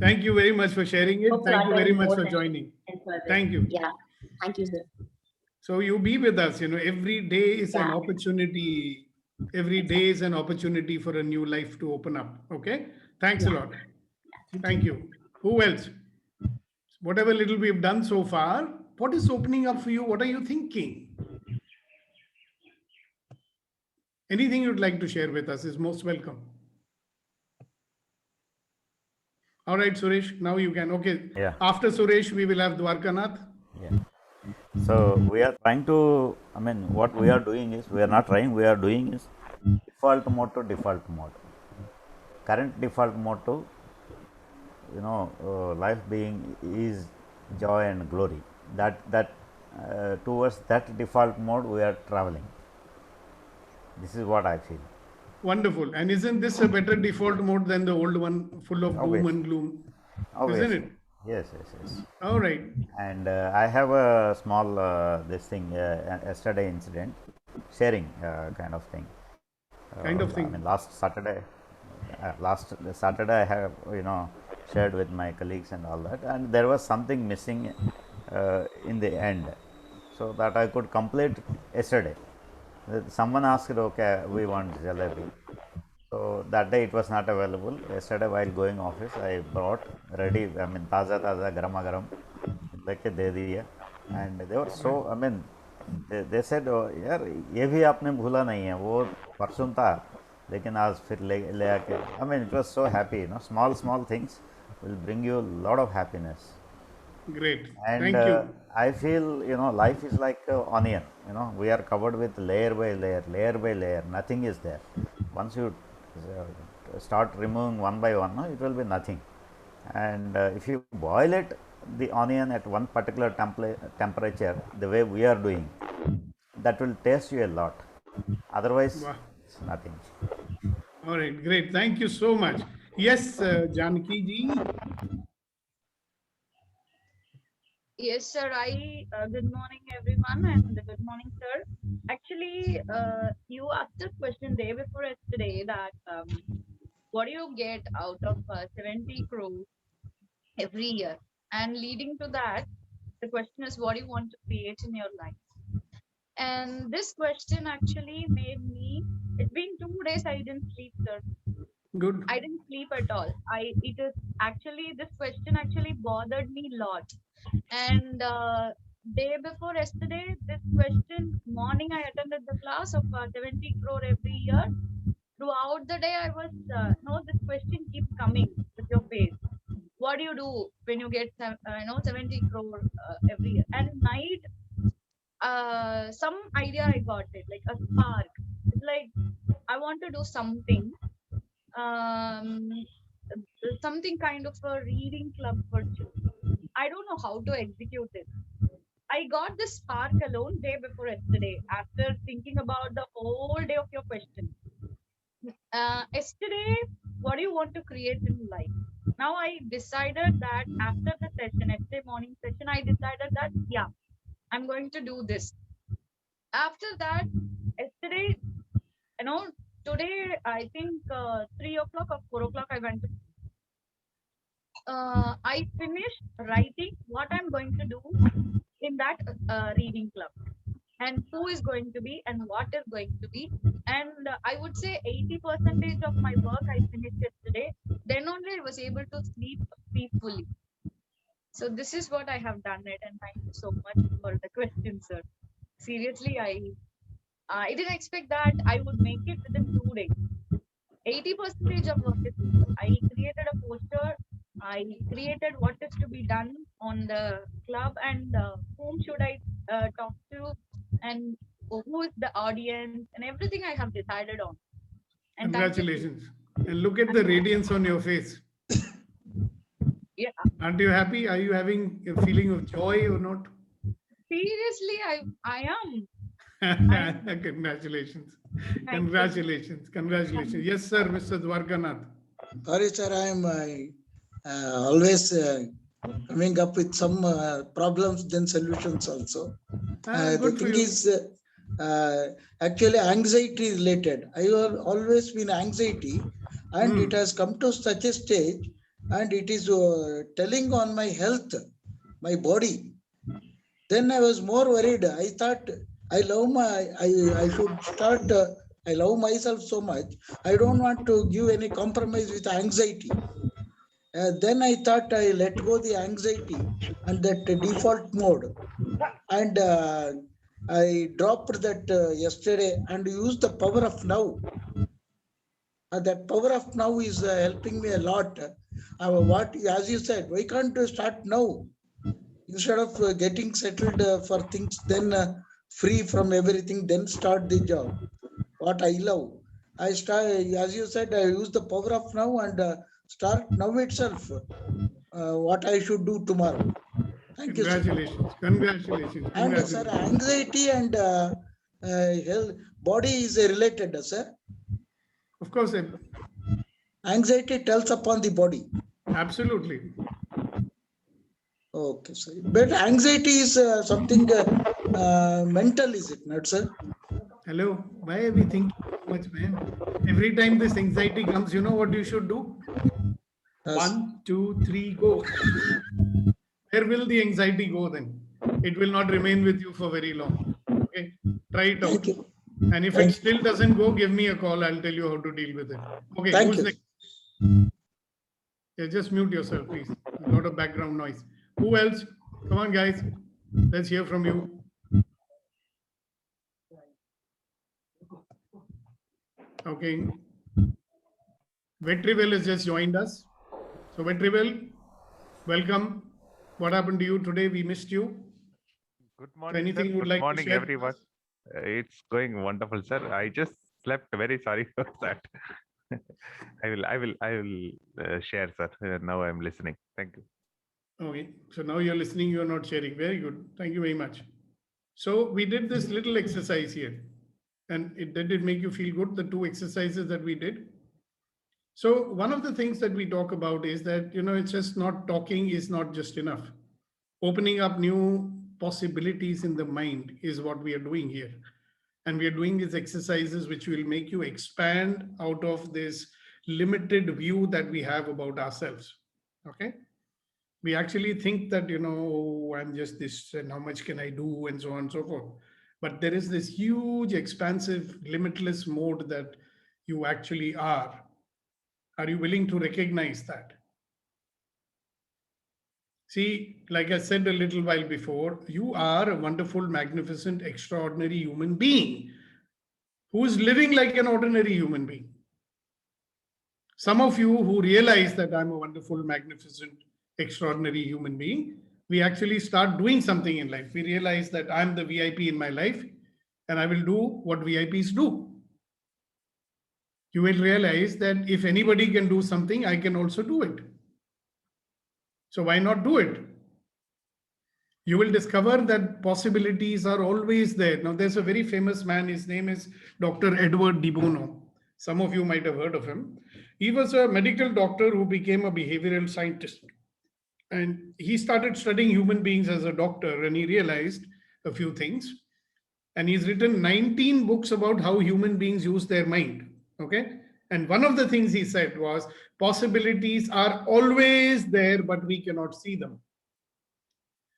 Speaker 1: Thank you very much for sharing it.
Speaker 12: Hope to
Speaker 1: Thank you very
Speaker 12: attend
Speaker 1: much
Speaker 12: more
Speaker 1: for
Speaker 12: sessions
Speaker 1: joining.
Speaker 12: and further.
Speaker 1: Thank you.
Speaker 12: Yeah, thank you, sir.
Speaker 1: So you be with us. Every day is an
Speaker 12: Yeah.
Speaker 1: opportunity. Every day is an opportunity for a new life to open up. Okay. Thanks a
Speaker 12: Yeah.
Speaker 1: lot. Thank you. Who else? Whatever little we've done so far, what is opening up for you? What are you thinking? Anything you'd like to share with us is most welcome. All right, Suresh, now you can. Okay.
Speaker 13: Yeah.
Speaker 1: After Suresh, we will have Dwarkanath.
Speaker 13: Yeah. So we are trying to, I mean, what we are doing is, we are not trying, we are doing is default mode to default mode. Current default mode to, life being is joy and glory. Towards that default mode we are traveling. This is what I feel.
Speaker 1: Wonderful. And isn't this a better default mode than the old one, full of doom and gloom?
Speaker 13: Obviously.
Speaker 1: Isn't it?
Speaker 13: Yes.
Speaker 1: All right.
Speaker 13: And I have a small yesterday incident, sharing kind of thing.
Speaker 1: Kind of thing.
Speaker 13: I mean, last Saturday I have shared with my colleagues and all that, and there was something missing in the end, so that I could complete yesterday. Someone asked, okay, we want jalebi. So that day it was not available. Yesterday while going office, I brought ready, I mean, taza garama garam, लेके दे दिया, and they were so, I mean, they said, oh, यार ये भी आपने भूला नहीं है, वो परसों था, लेकिन आज फिर ले आके, I mean, it was so happy, small things will bring you a lot of happiness.
Speaker 1: Great.
Speaker 13: And
Speaker 1: Thank you.
Speaker 13: I feel, life is like an onion. We are covered with layer by layer. Nothing is there. Once you start removing one by one, it will be nothing. And if you boil it, the onion at one particular temperature, the way we are doing, that will taste you a lot. Otherwise,
Speaker 1: Wow.
Speaker 13: it's nothing.
Speaker 1: All right. Great. Thank you so much. Yes, Janaki ji.
Speaker 11: Yes, sir. Good morning, everyone, and good morning, sir. Actually, you asked a question day before yesterday that what do you get out of 70 crores every year? And leading to that, the question is, what do you want to create in your life? And this question actually made me. It's been 2 days I didn't sleep, sir.
Speaker 1: Good.
Speaker 11: I didn't sleep at all. This question actually bothered me a lot. And day before yesterday, this question, morning I attended the class of 70 crore every year. Throughout the day, I was, this question keeps coming with your face. What do you do when you get, 70 crore every year? And night, some idea I got it, like a spark. It's like, I want to do something. Something kind of a reading club for children. I don't know how to execute it. I got this spark alone day before yesterday after thinking about the whole day of your question. Yesterday, what do you want to create in life? Now I decided that after the session, yesterday morning session, I decided that, yeah, I'm going to do this. After that, yesterday, today, I think 3 o'clock or 4 o'clock, I went to I finished writing what I'm going to do in that reading club and who is going to be and what is going to be. And I would say 80% of my work I finished yesterday. Then only I was able to sleep peacefully. So this is what I have done it. And thank you so much for the question, sir. Seriously, I didn't expect that I would make it within 2 days. 80% of work is done. I created a poster I created what is to be done on the club and whom should I talk to and who is the audience and everything I have decided on. And thank you.
Speaker 1: Congratulations. And look at the radiance on your face.
Speaker 11: Yeah,
Speaker 1: Aren't you happy? Are you having a feeling of joy or not?
Speaker 11: seriously, I am.
Speaker 1: Congratulations.
Speaker 11: Thank you.
Speaker 1: Congratulations. Congratulations. Yes, sir, Mr. Dwarkanath.
Speaker 8: Sorry, sir, I am always coming up with some problems, then solutions also. The
Speaker 1: Good for
Speaker 8: thing
Speaker 1: you.
Speaker 8: is, actually anxiety related. I have always been anxiety, and it has come to such a stage, and it is telling on my health, my body. Then I was more worried. I thought I should start. I love myself so much. I don't want to give any compromise with anxiety. Then I thought I let go the anxiety and that default mode, and I dropped that yesterday and used the power of now. That power of now is helping me a lot. What, as you said, why can't you start now instead of getting settled for things, then free from everything, then start the job? What I love, I start, as you said, I use the power of now and start now itself. What I should do tomorrow. Thank you, sir.
Speaker 1: Congratulations. Congratulations.
Speaker 8: And sir, anxiety and health, body is related, sir.
Speaker 1: Of course.
Speaker 8: Anxiety tells upon the body.
Speaker 1: Absolutely.
Speaker 8: Okay, sir. But anxiety is something mental, is it not, sir?
Speaker 1: Hello. Why are we thinking so much, man? Every time this anxiety comes, you know what you should do?
Speaker 8: Yes.
Speaker 1: 1, 2, 3, go. Where will the anxiety go then? It will not remain with you for very long. Okay. Try it out.
Speaker 8: Thank you.
Speaker 1: And if it still doesn't go, give me a call. I'll tell you how to deal with it. Okay.
Speaker 8: Thank
Speaker 1: Who's
Speaker 8: you.
Speaker 1: next? Yeah, just mute yourself, please. A lot of background noise. Who else? Come on, guys. Let's hear from you. Okay. Vetrivel has just joined us. So Vetrivel, welcome. What happened to you today? We missed you.
Speaker 14: Good morning,
Speaker 1: Anything
Speaker 14: sir.
Speaker 1: you would
Speaker 14: Good
Speaker 1: like to
Speaker 14: morning,
Speaker 1: share?
Speaker 14: everyone. It's going wonderful, sir. I just slept. Very sorry for that. I will share, sir. Now I'm listening. Thank you.
Speaker 1: Okay. So now you're listening, you're not sharing. Very good. Thank you very much. So we did this little exercise here. And did it make you feel good, the 2 exercises that we did? So one of the things that we talk about is that, it's just not talking is not just enough. Opening up new possibilities in the mind is what we are doing here. And we are doing these exercises which will make you expand out of this limited view that we have about ourselves. Okay. We actually think that, I'm just this and how much can I do and so on and so forth. But there is this huge, expansive, limitless mode that you actually are. Are you willing to recognize that? See, like I said a little while before, you are a wonderful, magnificent, extraordinary human being who is living like an ordinary human being. Some of you who realize that I'm a wonderful, magnificent, extraordinary human being, we actually start doing something in life. We realize that I'm the VIP in my life and I will do what VIPs do. You will realize that if anybody can do something, I can also do it. So why not do it? You will discover that possibilities are always there. Now, there's a very famous man. His name is Dr. Edward de Bono. Some of you might have heard of him. He was a medical doctor who became a behavioral scientist. And he started studying human beings as a doctor, and he realized a few things. And he's written 19 books about how human beings use their mind. Okay. And one of the things he said was possibilities are always there, but we cannot see them.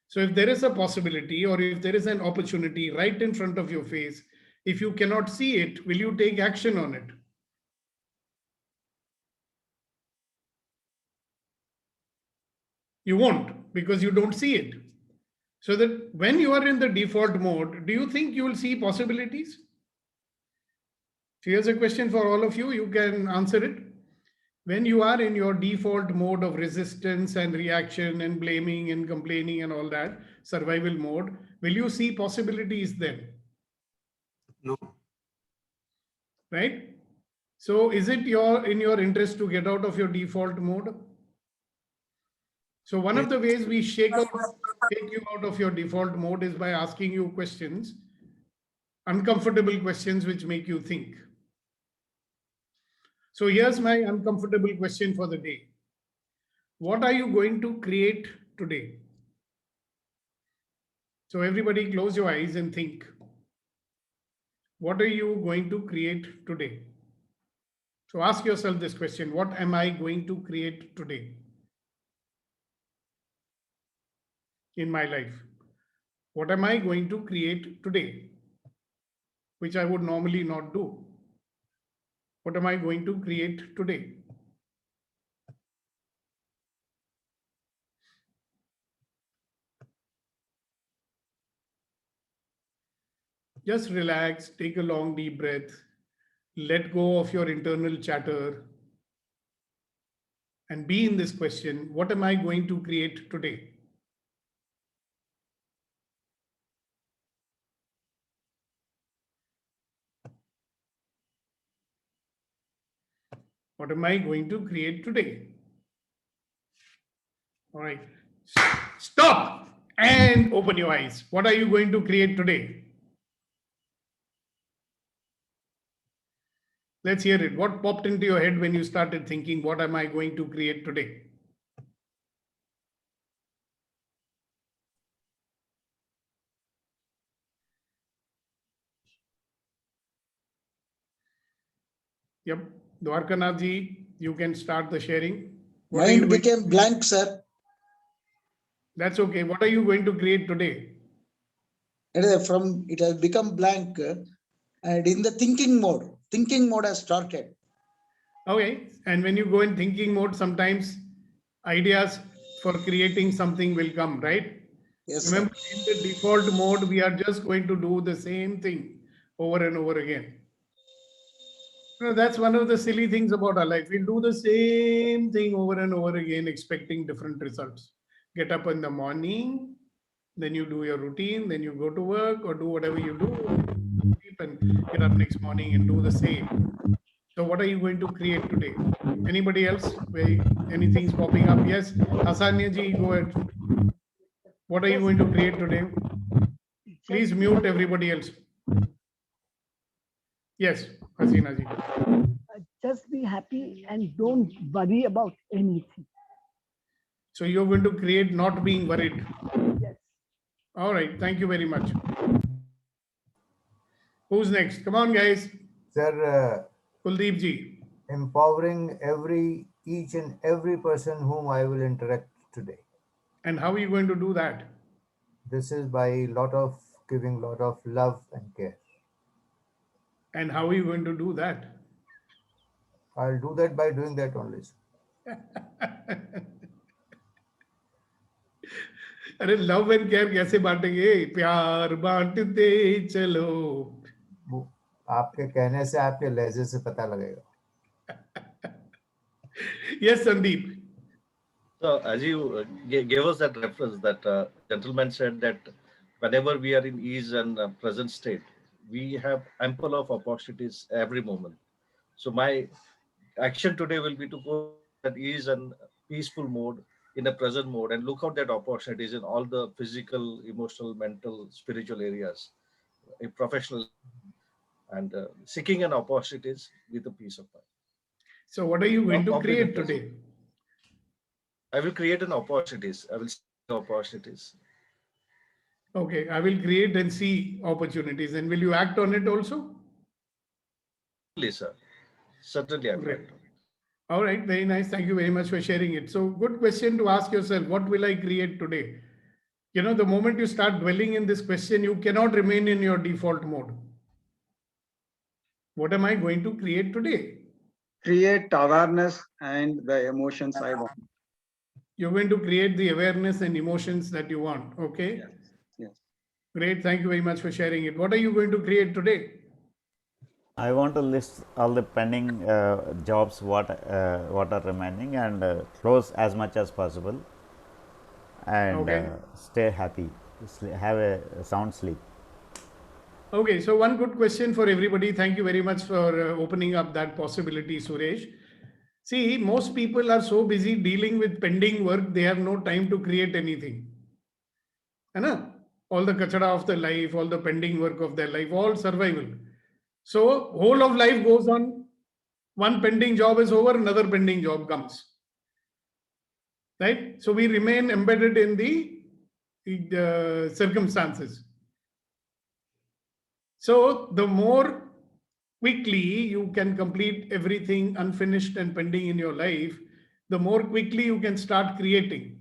Speaker 1: So if there is a possibility or if there is an opportunity right in front of your face, if you cannot see it, will you take action on it? You won't, because you don't see it. So that when you are in the default mode, do you think you will see possibilities? So here's a question for all of you. You can answer it. when you are in your default mode of resistance and reaction and blaming and complaining and all that, survival mode, will you see possibilities then?
Speaker 15: No.
Speaker 1: Right? So is it in your interest to get out of your default mode? So one of the ways we take you out of your default mode is by asking you questions, uncomfortable questions which make you think. So here's my uncomfortable question for the day. What are you going to create today? So everybody close your eyes and think. What are you going to create today? So ask yourself this question, what am I going to create today in my life? What am I going to create today, which I would normally not do? What am I going to create today? Just relax, take a long deep breath, let go of your internal chatter, and be in this question, what am I going to create today? What am I going to create today? All right. Stop and open your eyes. What are you going to create today? Let's hear it. What popped into your head when you started thinking, what am I going to create today? Yep. Dwarkanath ji, you can start the sharing.
Speaker 8: Mind became blank, sir.
Speaker 1: That's okay. What are you going to create today?
Speaker 8: It has become blank, and in the thinking mode has started.
Speaker 1: Okay. And when you go in thinking mode, sometimes ideas for creating something will come, right?
Speaker 8: Yes,
Speaker 1: remember, in the default mode, we are just going to do the same thing over and over again. You know, that's one of the silly things about our life. We'll do the same thing over and over again, expecting different results. Get up in the morning, then you do your routine, then you go to work or do whatever you do, sleep and get up next morning and do the same. So what are you going to create today? Anybody else? Anything's popping up? Yes, Hasanya ji, go ahead. What are you going to create today? Please mute everybody else. Yes, Hasina ji.
Speaker 4: Just be happy and don't worry about anything.
Speaker 1: So you're going to create not being worried.
Speaker 4: Yes.
Speaker 1: All right. Thank you very much. Who's next? Come on, guys.
Speaker 7: Sir,
Speaker 1: Kuldeep ji.
Speaker 7: Empowering each and every person whom I will interact today.
Speaker 1: And how are you going to do that?
Speaker 7: This is by giving lot of love and care.
Speaker 1: And how are you going to do that?
Speaker 7: I'll do that by doing that only.
Speaker 1: अरे love and care कैसे बांटेंगे? प्यार बांटते चलो.
Speaker 7: आपके कहने से आपके लहजे से पता लगेगा.
Speaker 1: Yes, Sandeep.
Speaker 2: So as you gave us that reference, that gentleman said that whenever we are in ease and present state, we have ample of opportunities every moment. So my action today will be to go at ease and peaceful mode, in a present mode, and look out that opportunities in all the physical, emotional, mental, spiritual areas, in professional, and seeking an opportunities with a peace of mind.
Speaker 1: So what are you going to create today?
Speaker 2: I will create an opportunities. I will see opportunities.
Speaker 1: Okay, I will create and see opportunities. And will you act on it also?
Speaker 2: Yes, sir. Certainly, I will.
Speaker 1: All right, very nice. Thank you very much for sharing it. So good question to ask yourself, what will I create today? You know, the moment you start dwelling in this question, you cannot remain in your default mode. What am I going to create today?
Speaker 5: Create awareness and the emotions I want.
Speaker 1: You're going to create the awareness and emotions that you want. Okay.
Speaker 5: Yes.
Speaker 1: Great. Thank you very much for sharing it. What are you going to create today?
Speaker 13: I want to list all the pending jobs what are remaining and close as much as possible, and
Speaker 1: Okay.
Speaker 13: stay happy, have a sound sleep.
Speaker 1: Okay, so one good question for everybody. Thank you very much for opening up that possibility, Suresh. See, most people are so busy dealing with pending work, they have no time to create anything. है ना? All the kachada of their life, all the pending work of their life, all survival. So whole of life goes on. One pending job is over, another pending job comes. Right? So we remain embedded in the circumstances. So the more quickly you can complete everything unfinished and pending in your life, the more quickly you can start creating.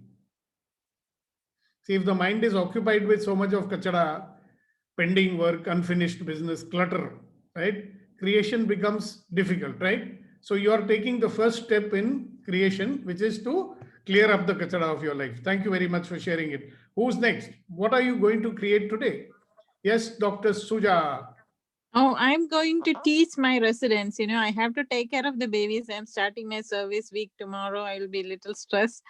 Speaker 1: See, if the mind is occupied with so much of kachada, pending work, unfinished business, clutter, right? Creation becomes difficult, right? So you are taking the first step in creation, which is to clear up the kachada of your life. Thank you very much for sharing it. Who's next? What are you going to create today? Yes, Dr. Suja.
Speaker 16: Oh, I'm going to teach my residents. You know, I have to take care of the babies. I'm starting my service week tomorrow. I will be a little stressed,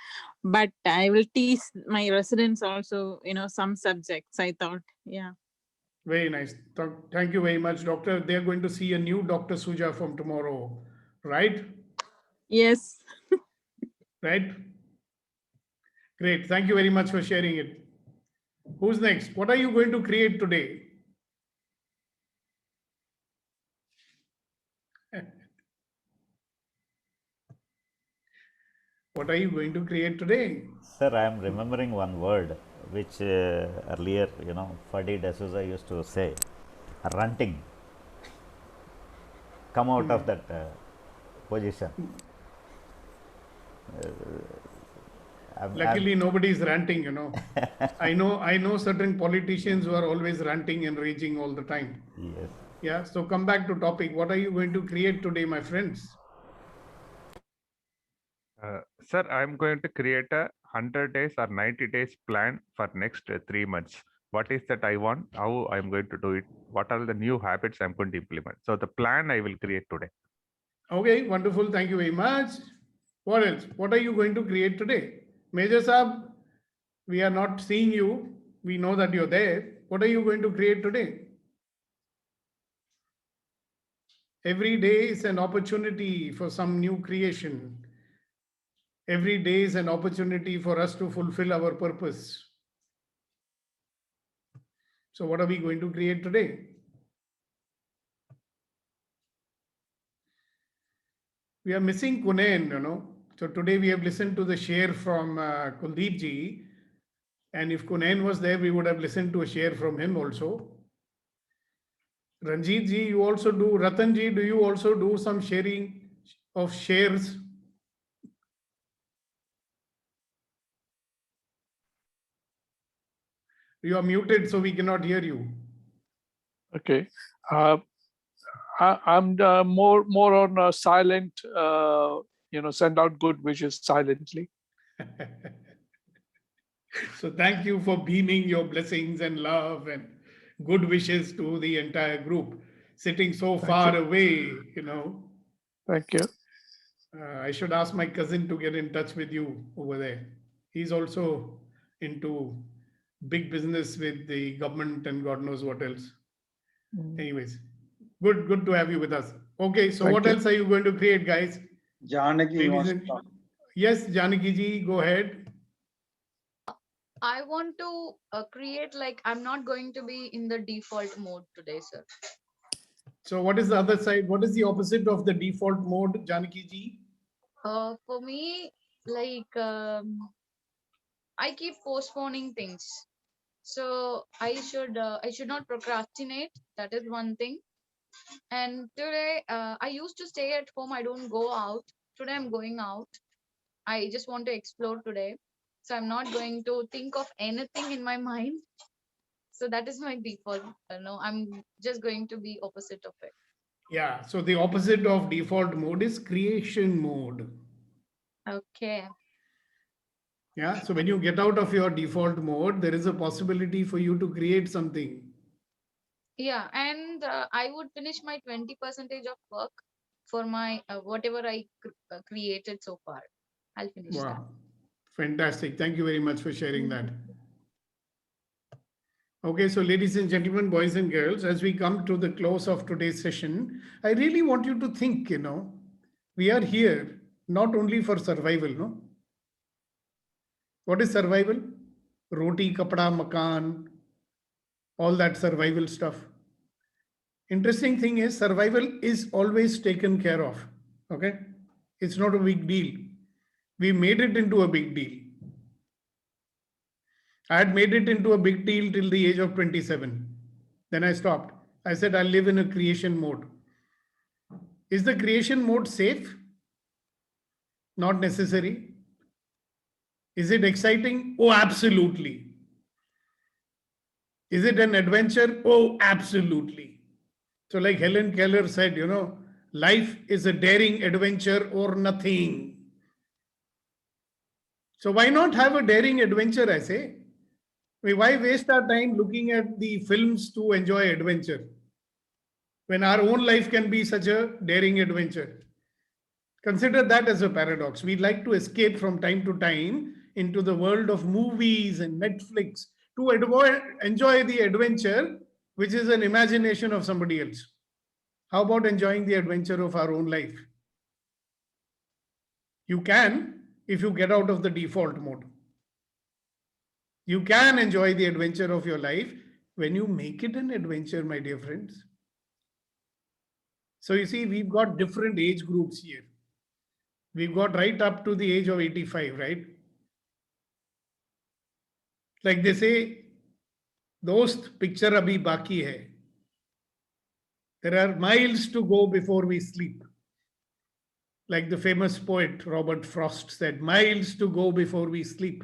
Speaker 16: but I will teach my residents also, you know, some subjects, I thought. Yeah.
Speaker 1: Very nice. Thank you very much, Doctor. They're going to see a new Dr. Suja from tomorrow, right?
Speaker 16: Yes.
Speaker 1: Right? Great. Thank you very much for sharing it. Who's next? What are you going to create today? What are you going to create today?
Speaker 13: Sir, I am remembering one word which earlier, Fadi D'Souza used to say, ranting. Come out of that position.
Speaker 1: Luckily, nobody is ranting, I know certain politicians who are always ranting and raging all the time.
Speaker 13: Yes.
Speaker 1: Yeah. So come back to topic. What are you going to create today, my friends?
Speaker 14: Sir, I'm going to create a 100 days or 90 days plan for next 3 months. What is that I want? How I'm going to do it? What are the new habits I'm going to implement? So the plan I will create today.
Speaker 1: Okay, wonderful. Thank you very much. What else? What are you going to create today? Major Saab, we are not seeing you. We know that you're there. What are you going to create today? Every day is an opportunity for some new creation. Every day is an opportunity for us to fulfill our purpose. So what are we going to create today? We are missing Kunain, So today we have listened to the share from Kuldeep ji. And if Kunain was there, we would have listened to a share from him also. Ranjit ji, you also do. Ratan ji, do you also do some sharing of shares? You are muted, so we cannot hear you.
Speaker 9: Okay. I'm more on silent, send out good wishes silently.
Speaker 1: So thank you for beaming your blessings and love and good wishes to the entire group, sitting so far away,
Speaker 9: Thank you.
Speaker 1: I should ask my cousin to get in touch with you over there. He's also into big business with the government and God knows what else. Anyways, good to have you with us. Okay, so what else are you going to create, guys?
Speaker 5: Janaki wants to talk.
Speaker 1: Yes, Janaki ji, go ahead.
Speaker 11: I want to create, like, I'm not going to be in the default mode today, sir.
Speaker 1: So what is the other side? What is the opposite of the default mode, Janaki ji?
Speaker 11: For me, like, I keep postponing things. So I should not procrastinate. That is one thing. And today, I used to stay at home. I don't go out. Today I'm going out. I just want to explore today. So I'm not going to think of anything in my mind. So that is my default. No, I'm just going to be opposite of it.
Speaker 1: Yeah. So the opposite of default mode is creation mode.
Speaker 11: Okay.
Speaker 1: Yeah. So when you get out of your default mode, there is a possibility for you to create something.
Speaker 11: Yeah, and I would finish my 20% of work for my whatever I created so far. I'll finish that.
Speaker 1: Wow, fantastic. Thank you very much for sharing that. Okay, so ladies and gentlemen, boys and girls, as we come to the close of today's session, I really want you to think, we are here not only for survival, no? What is survival? Roti, kapda, makan, all that survival stuff. Interesting thing is survival is always taken care of. Okay. It's not a big deal. We made it into a big deal. I had made it into a big deal till the age of 27. Then I stopped. I said, I'll live in a creation mode. Is the creation mode safe? Not necessary. Is it exciting? Oh, absolutely. Is it an adventure? Oh, absolutely. So like Helen Keller said, life is a daring adventure or nothing. So why not have a daring adventure, I say? Why waste our time looking at the films to enjoy adventure when our own life can be such a daring adventure? Consider that as a paradox. We like to escape from time to time into the world of movies and Netflix to enjoy the adventure, which is an imagination of somebody else. How about enjoying the adventure of our own life? You can if you get out of the default mode. You can enjoy the adventure of your life when you make it an adventure, my dear friends. So you see, we've got different age groups here. We've got right up to the age of 85, right? Like they say, dost picture abhi baki hai. There are miles to go before we sleep. Like the famous poet Robert Frost said, miles to go before we sleep.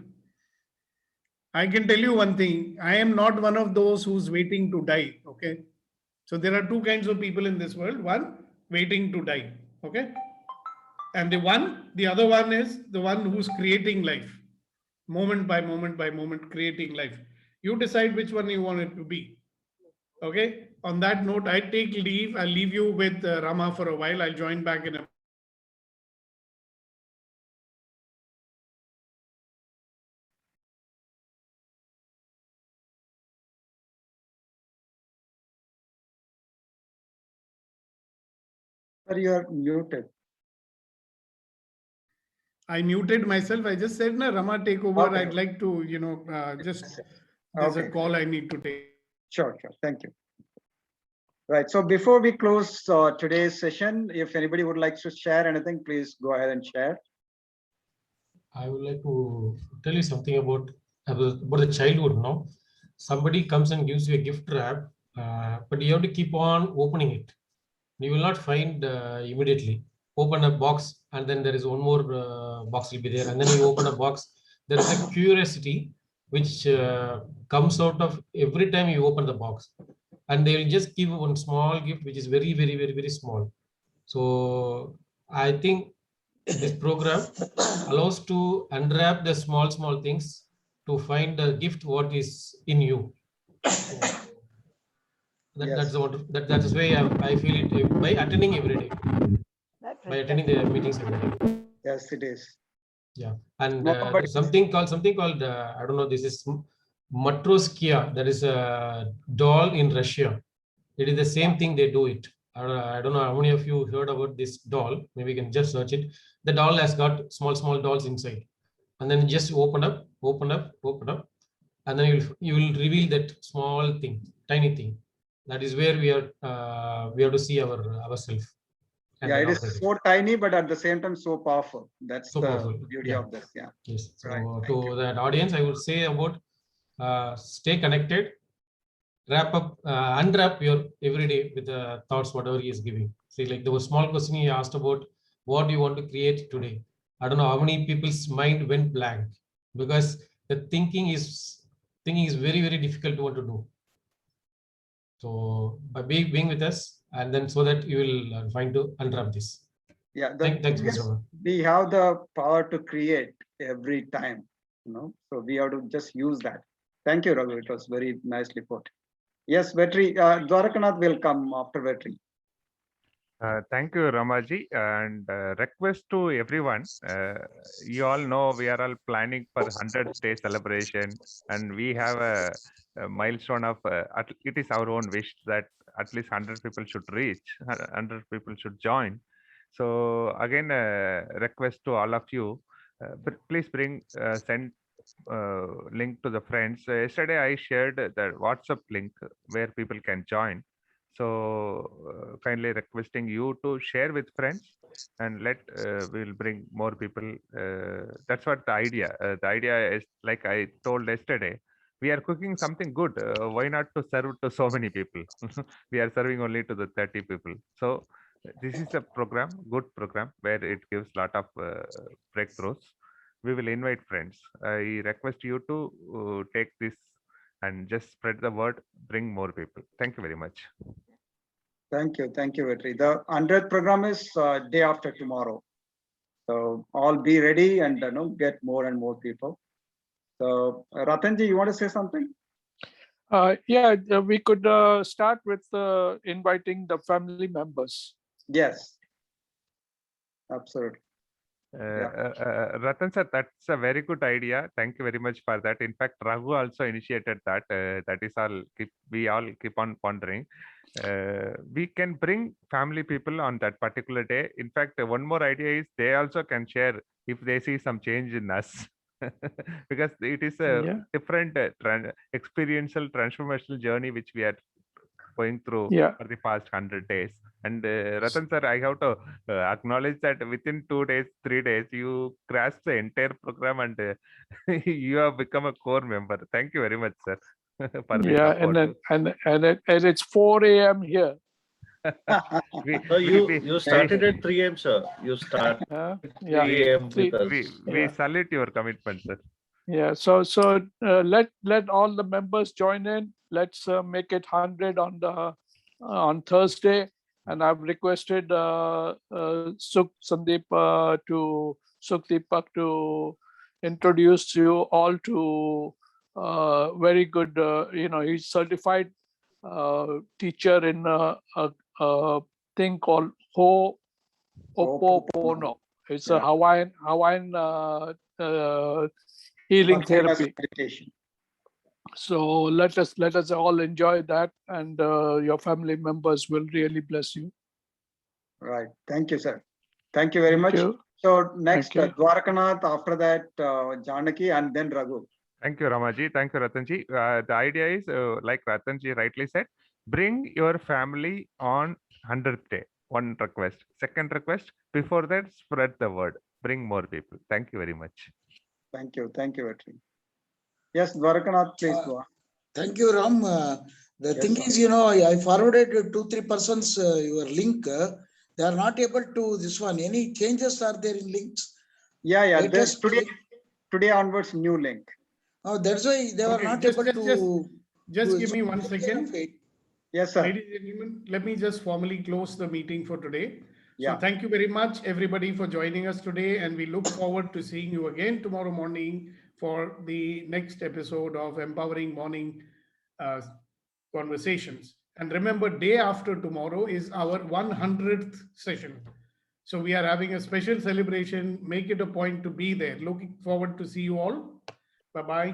Speaker 1: I can tell you one thing, I am not one of those who's waiting to die, okay? So there are two kinds of people in this world. One, waiting to die, okay? And the other one is the one who's creating life, moment by moment by moment, creating life. You decide which one you want it to be, okay? On that note, I take leave. I'll leave you with Rama for a while. I'll join back in a
Speaker 5: Sir, you are muted.
Speaker 1: I muted myself. I just said, Rama, take over.
Speaker 5: Okay.
Speaker 1: I'd like to, there's a call I need to take.
Speaker 5: Sure. Thank you. Right. So before we close today's session, if anybody would like to share anything, please go ahead and share.
Speaker 6: I would like to tell you something about the childhood now. Somebody comes and gives you a gift wrap, but you have to keep on opening it. You will not find immediately. Open a box and then there is one more box will be there, and then you open a box. There is a curiosity which comes out of every time you open the box, and they will just give one small gift which is very, very, very, very small. So I think this program allows to unwrap the small things to find the gift what is in you. That's the way I feel it by attending every day, by attending the meetings every day.
Speaker 5: Yes, it is.
Speaker 6: Yeah, and something called I don't know. This is Matroskia. That is a doll in Russia. It is the same thing they do it. I don't know how many of you heard about this doll. Maybe you can just search it. The doll has got small dolls inside, and then just open up, and then you will reveal that small thing, tiny thing. That is where we have to see ourselves.
Speaker 5: Yeah, it is so tiny, but at the same time so powerful. That's
Speaker 6: so
Speaker 5: the
Speaker 6: powerful.
Speaker 5: beauty of this. Yeah.
Speaker 6: Yes. So
Speaker 5: right.
Speaker 6: To that audience, I would say about stay connected, unwrap your everyday with the thoughts, whatever he is giving. See, like there was small question he asked about what you want to create today. I don't know how many people's mind went blank because the thinking is very, very difficult to want to do. So by being with us, and then so that you will find to unwrap this.
Speaker 5: Yeah,
Speaker 6: thanks, Mr.
Speaker 5: We have the power to create every time, so we have to just use that. Thank you, Raghu. It was very nicely put. Yes, Vetri, Dwarakanath will come after Vetri.
Speaker 14: Thank you, Ramaji, and request to everyone. You all know we are all planning for 100th day celebration, and we have a milestone of it is our own wish that at least 100 people should reach, 100 people should join. So again, request to all of you, please send link to the friends. Yesterday I shared the WhatsApp link where people can join. So kindly requesting you to share with friends and we'll bring more people. That's what the idea. The idea is like I told yesterday. We are cooking something good. Why not to serve to so many people? We are serving only to the 30 people. So this is a program, good program where it gives lot of breakthroughs. We will invite friends. I request you to take this and just spread the word, bring more people. Thank you very much.
Speaker 5: Thank you, Vetri. The 100th program is day after tomorrow. So all be ready and get more and more people. So Ratanji, you want to say something?
Speaker 9: Yeah, we could start with inviting the family members.
Speaker 5: Yes, absolutely.
Speaker 14: Ratan sir, that's a very good idea. Thank you very much for that. In fact, Raghu also initiated that. That is all. We all keep on pondering. We can bring family people on that particular day. In fact, one more idea is they also can share if they see some change in us. Because it is a different experiential transformational journey which we are going through for the past 100 days. And Ratan sir, I have to acknowledge that within 2 days, 3 days, you grasped the entire program and you have become a core member. Thank you very much, sir. For the support.
Speaker 9: And it's 4 a.m. here.
Speaker 2: So you started at 3 a.m., sir. You started 3 a.m. with us.
Speaker 14: We salute your commitment, sir.
Speaker 9: Yeah, so let all the members join in. Let's make it 100 on Thursday, and I've requested Sukhdeepak to introduce you all to very good. He's certified teacher in a thing called Ho'oponopono. It's a Hawaiian healing therapy.
Speaker 5: Meditation.
Speaker 9: So let us all enjoy that, and your family members will really bless you.
Speaker 5: Right. Thank you, sir. Thank you very much. So next, Dwarakanath, after that, Janaki, and then Raghu.
Speaker 14: Thank you, Ramaji. Thank you, Ratanji. The idea is, like Ratanji rightly said, bring your family on 100th day. One request. Second request, before that, spread the word. Bring more people. Thank you very much.
Speaker 5: Thank you, Vetri. Yes, Dwarakanath, please go on.
Speaker 8: Thank you, Ram. The thing is, I forwarded 2-3 persons your link. They are not able to this one. Any changes are there in links?
Speaker 5: Yeah. Today onwards, new link.
Speaker 8: Oh, that's why they were not able to.
Speaker 1: Just give me 1 second.
Speaker 5: Yes, sir.
Speaker 1: Ladies and gentlemen, let me just formally close the meeting for today.
Speaker 5: Yeah.
Speaker 1: So thank you very much, everybody, for joining us today. And we look forward to seeing you again tomorrow morning for the next episode of Empowering Morning Conversations. And remember, day after tomorrow is our 100th session. So we are having a special celebration. Make it a point to be there. Looking forward to see you all. Bye-bye.